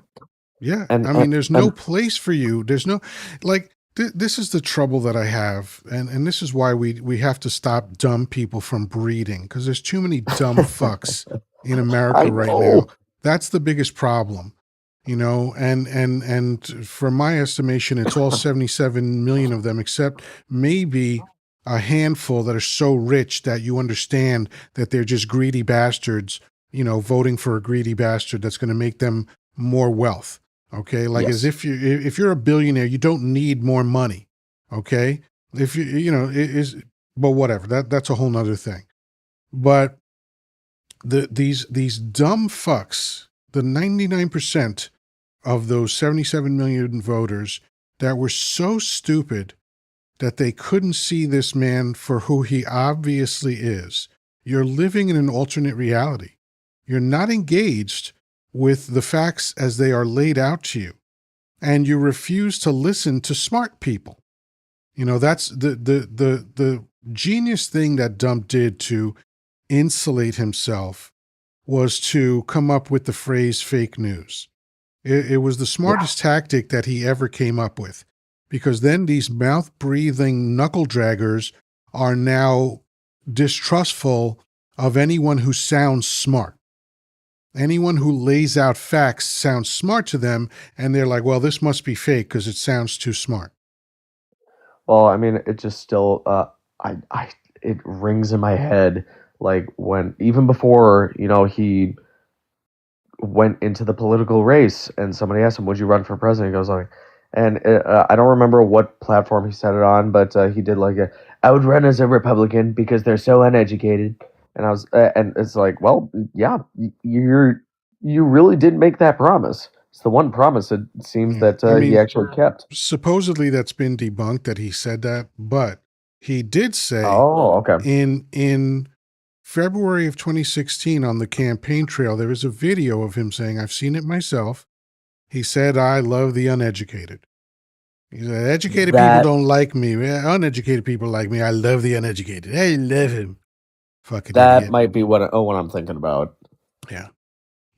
Yeah. And- I mean, and- there's no and- place for you. There's no, like, this is the trouble that I have. And this is why we have to stop dumb people from breeding, because there's too many dumb fucks in I America right know. now. That's the biggest problem. And from my estimation, it's all 77 million of them, except maybe a handful that are so rich that you understand that they're just greedy bastards, voting for a greedy bastard that's going to make them more wealth. Okay. Like, Yes. as if you're a billionaire, you don't need more money. Okay. If but whatever, that's a whole nother thing. But these dumb fucks the 99% of those 77 million voters that were so stupid that they couldn't see this man for who he obviously is. You're living in an alternate reality. You're not engaged with the facts as they are laid out to you. And you refuse to listen to smart people. You know, that's the genius thing that Dump did to insulate himself was to come up with the phrase fake news. It was the smartest tactic that he ever came up with, because then these mouth-breathing knuckle-draggers are now distrustful of anyone who sounds smart. Anyone who lays out facts sounds smart to them, and they're like, well, this must be fake because it sounds too smart. Well, I mean, it just still, it rings in my head like when even before he went into the political race, and somebody asked him, "Would you run for president?" He goes like, and I don't remember what platform he said it on, but he did like "I would run as a Republican because they're so uneducated," and I was, and it's like, well, yeah, you really did make that promise. It's the one promise it seems Yeah. that I he mean, actually kept. supposedly that's been debunked that he said that, but he did say Oh, okay. in February of 2016 on the campaign trail, there is a video of him saying, I've seen it myself. He said, I love the uneducated. He said, educated people That don't like me. Uneducated people like me. I love the uneducated. I love him. Fucking that idiot. might be what I'm thinking about. Yeah.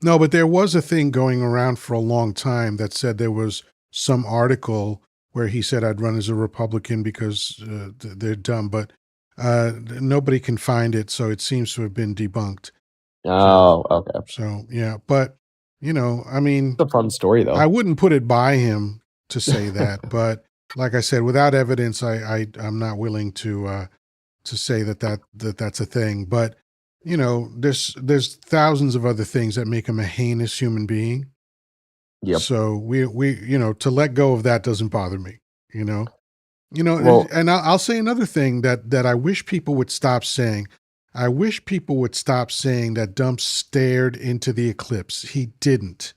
No, but there was a thing going around for a long time that said there was some article where he said I'd run as a Republican because they're dumb, but nobody can find it, so it seems to have been debunked. Oh, okay. So yeah, but I mean, It's a fun story I though. wouldn't put it by him to say that, but like I said, without evidence, I'm not willing to say that's a thing. But there's thousands of other things that make him a heinous human being. Yep. So we to let go of that doesn't bother me. You know, Well, and I'll say another thing that I wish people would stop saying. I wish people would stop saying that Dump stared into the eclipse. He didn't.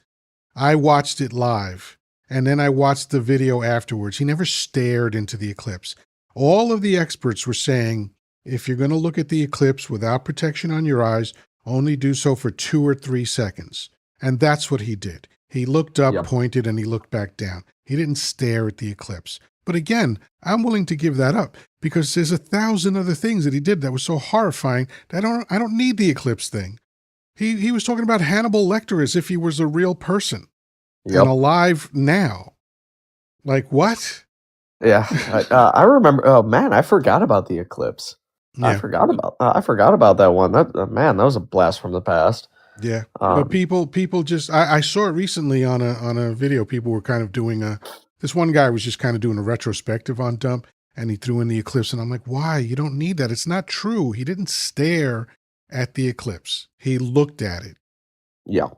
I watched it live, and then I watched the video afterwards. He never stared into the eclipse. All of the experts were saying, if you're going to look at the eclipse without protection on your eyes, only do so for 2 or 3 seconds. And that's what he did. He looked up, yep. pointed, and he looked back down. He didn't stare at the eclipse. But again, I'm willing to give that up because there's 1,000 other things that he did that were so horrifying that I don't need the eclipse thing. He was talking about Hannibal Lecter as if he was a real person and Yep. alive now. Like what? Yeah. I remember. Oh man, I forgot about the eclipse. I Yeah, forgot about that one. That man, that was a blast from the past. yeah. But Um, people just I saw it recently on a video. People were kind of doing this one guy was just kind of doing a retrospective on Dump, and he threw in the eclipse, and I'm like, why? You don't need that. It's not true. He didn't stare at the eclipse. He looked at it. yeah.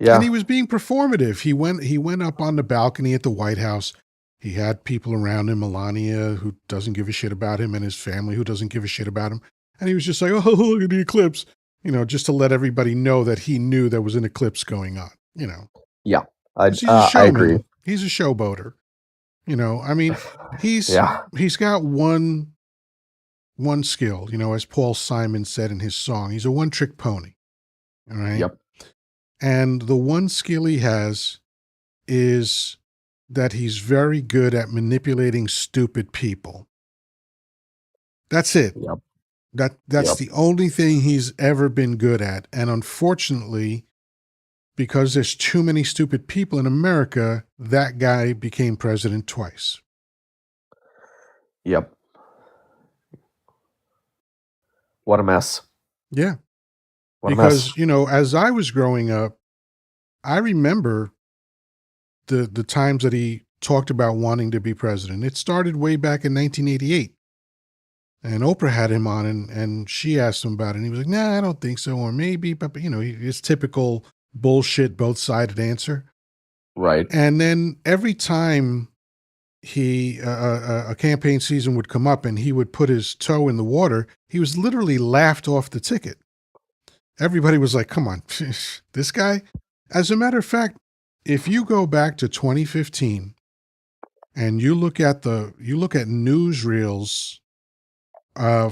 And he Yeah. was being performative. He went up on the balcony at the White House. He had people around him, Melania, who doesn't give a shit about him, and his family, who doesn't give a shit about him. And he was just like, oh, look at the eclipse, just to let everybody know that he knew there was an eclipse going on, Yeah. 'Cause he's a I agree. showman. He's a showboater. I mean, Yeah. he's got one skill, as Paul Simon said in his song. He's a one-trick pony. All right. Yep. And the one skill he has is that he's very good at manipulating stupid people. That's it. Yep. That's Yep. the only thing he's ever been good at. And unfortunately, because there's too many stupid people in America, that guy became president twice. Yep. What a mess. Yeah. What a mess. Because, as I was growing up, I remember the times that he talked about wanting to be president. It started way back in 1988. And Oprah had him on, and she asked him about it, and he was like, nah, I don't think so, or maybe, but his typical bullshit, both-sided answer. Right. And then every time a campaign season would come up and he would put his toe in the water, he was literally laughed off the ticket. Everybody was like, come on, this guy? As a matter of fact, if you go back to 2015 and you look at newsreels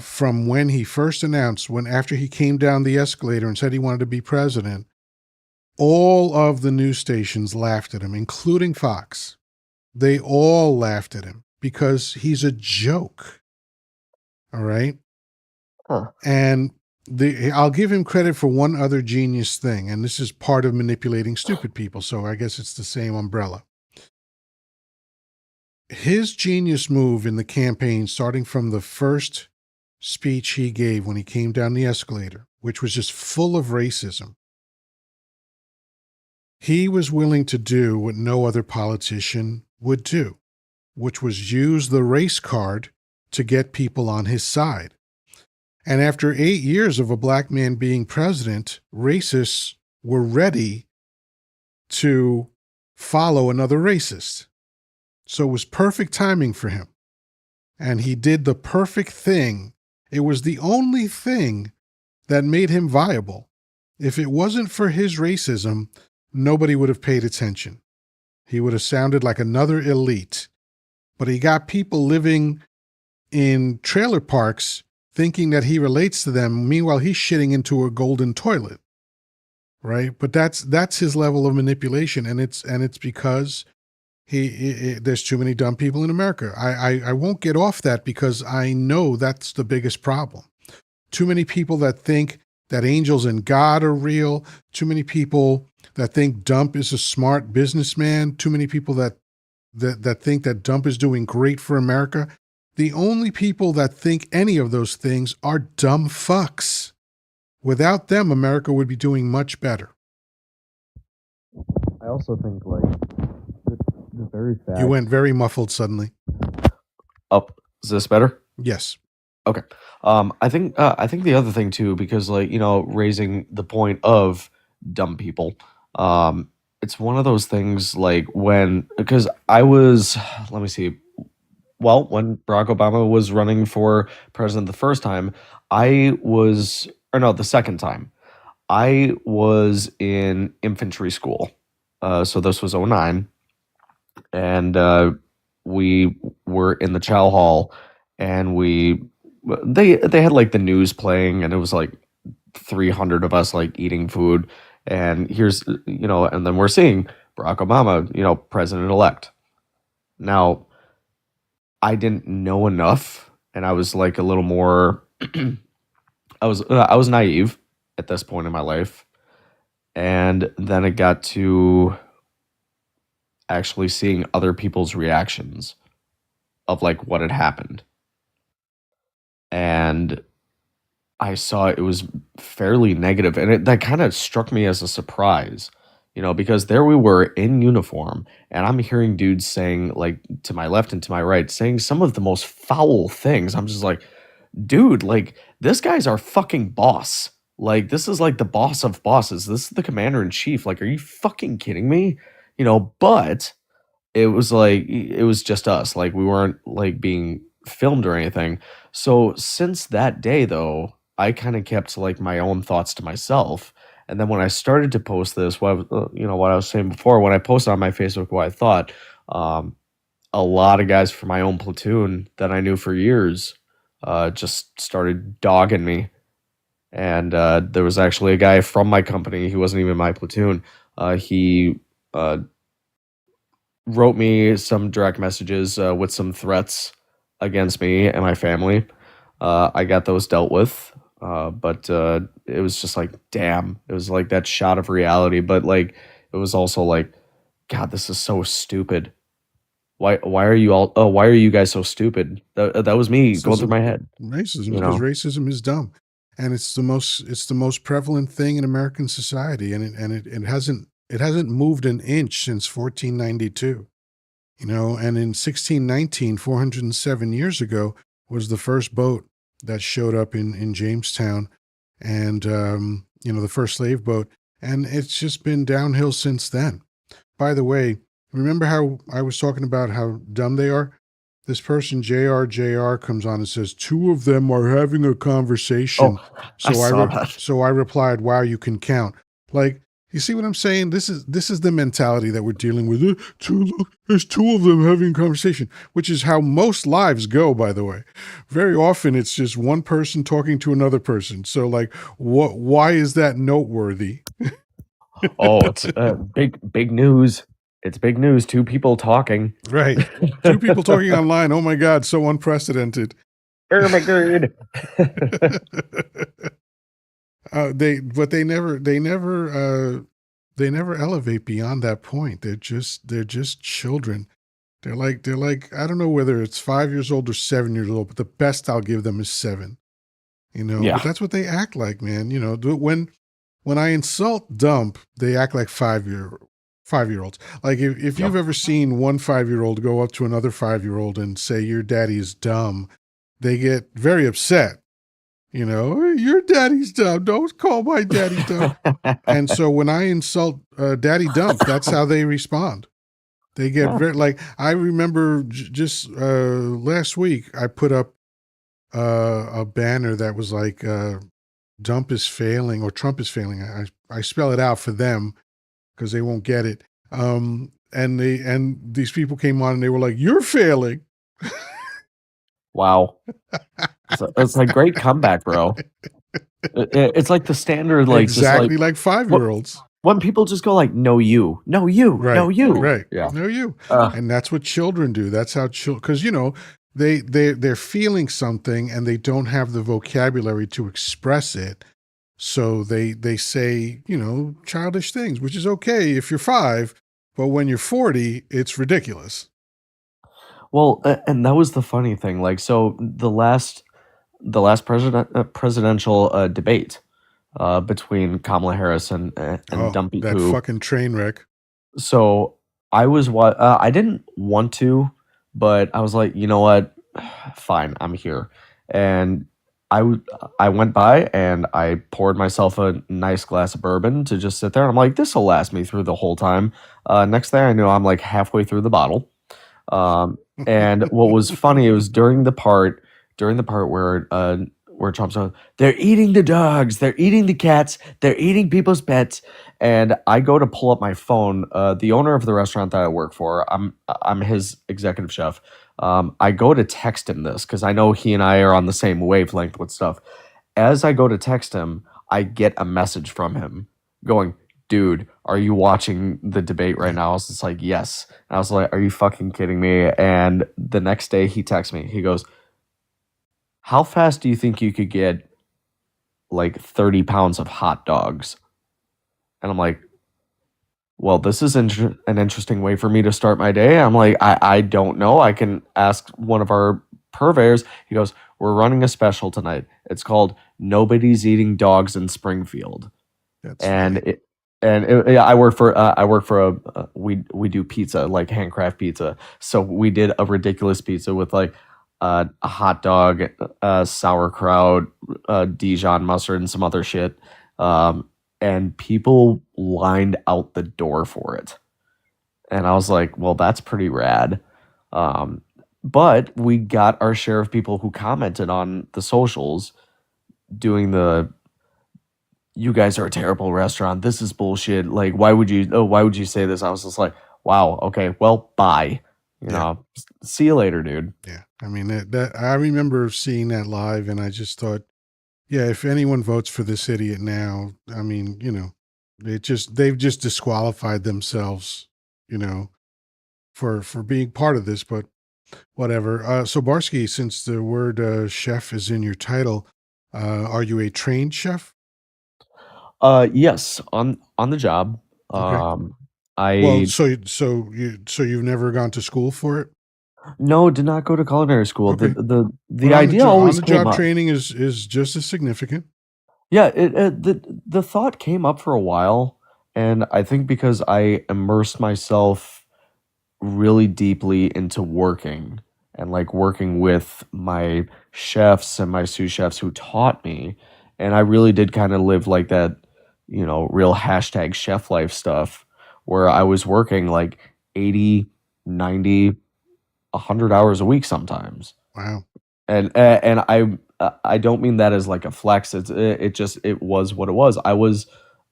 from when he first announced, when after he came down the escalator and said he wanted to be president, all of the news stations laughed at him, including Fox. They all laughed at him because he's a joke. All right. Huh. And I'll give him credit for one other genius thing, and this is part of manipulating stupid people, so I guess it's the same umbrella. His genius move in the campaign, starting from the first speech he gave when he came down the escalator, which was just full of racism, he was willing to do what no other politician would do, which was use the race card to get people on his side. And after 8 years of a black man being president, racists were ready to follow another racist. So it was perfect timing for him. And he did the perfect thing. It was the only thing that made him viable. If it wasn't for his racism, nobody would have paid attention. He would have sounded like another elite. But he got people living in trailer parks thinking that he relates to them. Meanwhile, he's shitting into a golden toilet, right? But that's his level of manipulation, and it's because there's too many dumb people in America. I won't get off that because I know that's the biggest problem. Too many people that think that angels and God are real. Too many people that think Dump is a smart businessman. Too many people that think that Dump is doing great for America. The only people that think any of those things are dumb fucks. Without them, America would be doing much better. I also think like the very fact. You went very muffled suddenly. Oh, is this better? Yes. Okay. I think the other thing too, because like, you know, raising the point of dumb people, it's one of those things like because I was, let me see, well, when Barack Obama was running for president the first time, the second time, I was in infantry school. So this was 09, and we were in the chow hall, and they had like the news playing, and it was like 300 of us like eating food, and and then we're seeing Barack Obama, president-elect. Now, I didn't know enough, and I was like a little more I was naive at this point in my life. And then it got to actually seeing other people's reactions of like what had happened. And I saw it was fairly negative, and that kind of struck me as a surprise, because there we were in uniform, and I'm hearing dudes saying, like, to my left and to my right, saying some of the most foul things. I'm just like, dude, like, this guy's our fucking boss. Like, this is like the boss of bosses. This is the commander in chief. Like, are you fucking kidding me? But it was just us. Like, we weren't like being filmed or anything. So since that day, though, I kind of kept like my own thoughts to myself. And then when I started to post this, what I was saying before, when I posted on my Facebook what I thought, a lot of guys from my own platoon that I knew for years just started dogging me. And there was actually a guy from my company, he wasn't even my platoon. He wrote me some direct messages with some threats against me and my family. I got those dealt with. But it was just like, damn, it was like that shot of reality. But like, it was also like, God, this is so stupid. Why are you guys so stupid? That was me going through my head. Racism, because racism is dumb, and it's the most prevalent thing in American society, and it hasn't moved an inch since 1492. And in 1619, 407 years ago, was the first boat that showed up in Jamestown, and the first slave boat, and it's just been downhill since then. By the way, remember how I was talking about how dumb they are? This person, JR, comes on and says, 2 of them are having a conversation. Oh, I saw that. So I replied, wow, you can count. Like, You see what I'm saying? This is the mentality that we're dealing with. There's two of them having a conversation, which is how most lives go, by the way. Very often it's just one person talking to another person. So like what why is that noteworthy? Oh, it's big news. It's big news. Two people talking. Right. Two people talking online. Oh my god, so unprecedented. Oh my god. They never elevate beyond that point. They're just children. They're like I don't know whether it's 5 years old or 7 years old, but the best I'll give them is 7. You know, but Yeah. that's what they act like, man. You know, when I insult dump, they act like 5-year olds. Like if Yep. you've ever seen one 5-year-old go up to another 5-year-old and say your daddy is dumb, they get very upset. You know, "Hey, your daddy's dumb. Don't call my daddy dumb." And so when I insult Daddy Dump, that's how they respond. They get Yeah. very like I remember just last week I put up a banner that was like Dump is failing or Trump is failing. I spell it out for them because they won't get it. And these people came on and they were like, "You're failing." Wow. It's like great comeback, bro. It's like the standard, like just like Exactly like 5-year-olds. when people just go like, no you, no you, no Right. you. Right. Yeah. No, you. Uh, And that's what children do. That's how children, because you know, they're feeling something and they don't have the vocabulary to express it. So they say, you know, childish things, which is okay if you're 5, but when you're 40, it's ridiculous. well, and that was the funny thing. Like, so the last presidential debate between Kamala Harris and Oh, Dumpy that Poo. fucking train wreck. So I didn't want to, but I was like, you know what? Fine, I'm here. And I went by and I poured myself a nice glass of bourbon to just sit there. And I'm like, this will last me through the whole time. Next thing I knew, I'm like halfway through the bottle. And what was funny, it was during the part where Trump's like, they're eating the dogs, they're eating the cats, they're eating people's pets. And I go to pull up my phone. The owner of the restaurant that I work for, I'm his executive chef. I go to text him this because I know he and I are on the same wavelength with stuff. As I go to text him, I get a message from him going, dude, are you watching the debate right now? I was just like, yes. And I was like, are you fucking kidding me? And the next day he texts me. He goes, how fast do you think you could get like 30 pounds of hot dogs? And I'm like, well, this is an interesting way for me to start my day. I'm like, I don't know. I can ask one of our purveyors. He goes, we're running a special tonight. It's called Nobody's Eating Dogs in Springfield. That's And funny. yeah, I work for we do pizza, like handcraft pizza. So we did a ridiculous pizza with like a hot dog, sauerkraut, Dijon mustard, and some other shit. And people lined out the door for it. And I was like, well, that's pretty rad. But we got our share of people who commented on the socials doing the you guys are a terrible restaurant. This is bullshit. Like, why would you say this? I was just like, wow, okay, well, bye. You Yeah. know, see you later, dude. Yeah. I mean, that I remember seeing that live and I just thought, yeah, if anyone votes for this idiot now, I mean, you know, they've just disqualified themselves, you know, for being part of this, but whatever. So Barsky, since the word chef is in your title, are you a trained chef? Yes, on the job. Okay. Um, Well, I so you've never gone to school for it? no, did not go to culinary school. Okay. The But idea on always the came job up. training is just as significant. Yeah, the thought came up for a while, and I think because I immersed myself really deeply into working and like working with my chefs and my sous chefs who taught me, and I really did kind of live like that, real hashtag chef life stuff where I was working like 80, 90, 100 hours a week sometimes. Wow. And I don't mean that as like a flex. It was what it was.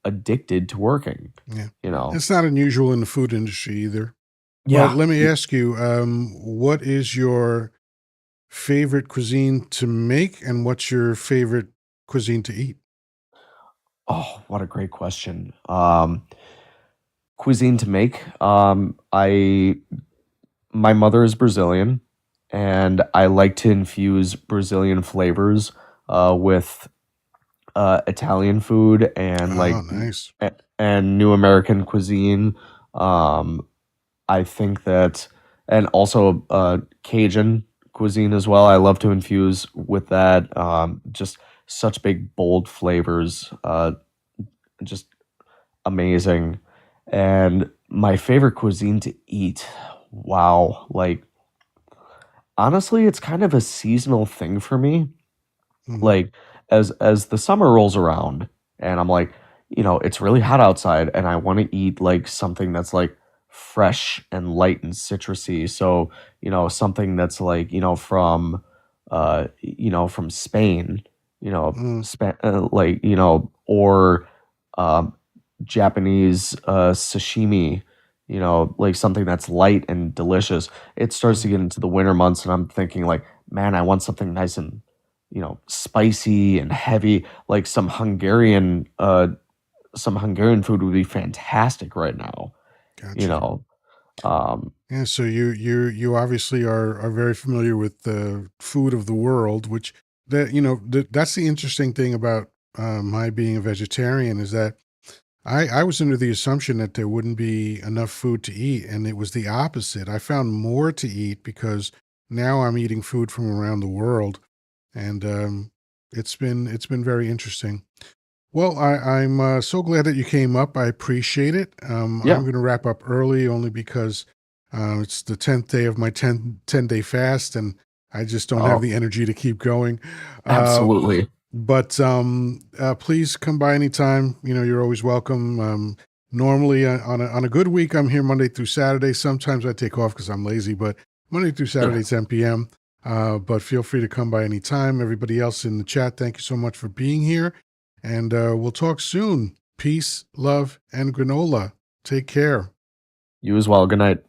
addicted to working. Yeah. You know, It's not unusual in the food industry either. But yeah. let me ask you, what is your favorite cuisine to make, and what's your favorite cuisine to eat? Oh, what a great question. Cuisine to make. I My mother is Brazilian, and I like to infuse Brazilian flavors with Italian food and Oh, nice. and new American cuisine. Um, I think that, and also Cajun cuisine as well. I love to infuse with that. Just such big bold flavors. Just amazing. And my favorite cuisine to eat. Wow, like honestly, it's kind of a seasonal thing for me. Hmm. Like as the summer rolls around and I'm like, it's really hot outside and I want to eat like something that's like fresh and light and citrusy. So, something that's like, from Spain, Mm. like, or um Japanese sashimi, like something that's light and delicious. It starts to Mm. get into the winter months and I'm thinking like, man, I want something nice and spicy and heavy, like some Hungarian food would be fantastic right now, you Gotcha. know. Um, Yeah, so you obviously are very familiar with the food of the world, which that's the interesting thing about my being a vegetarian is that I was under the assumption that there wouldn't be enough food to eat, and it was the opposite. I found more to eat because now I'm eating food from around the world, and it's been very interesting. Well, I'm so glad that you came up. I appreciate it. I'm yeah, going to wrap up early only because it's the 10th day of my 10-day fast, and I just don't have oh, the energy to keep going. Uh, absolutely. but please come by anytime. You're always welcome. Normally, on a good week, I'm here Monday through Saturday. Sometimes I take off because I'm lazy, but Monday through Saturday, 10 p.m. But feel free to come by anytime. Everybody else in the chat, thank you so much for being here. And we'll talk soon. Peace, love, and granola. Take care. You as well. Good night.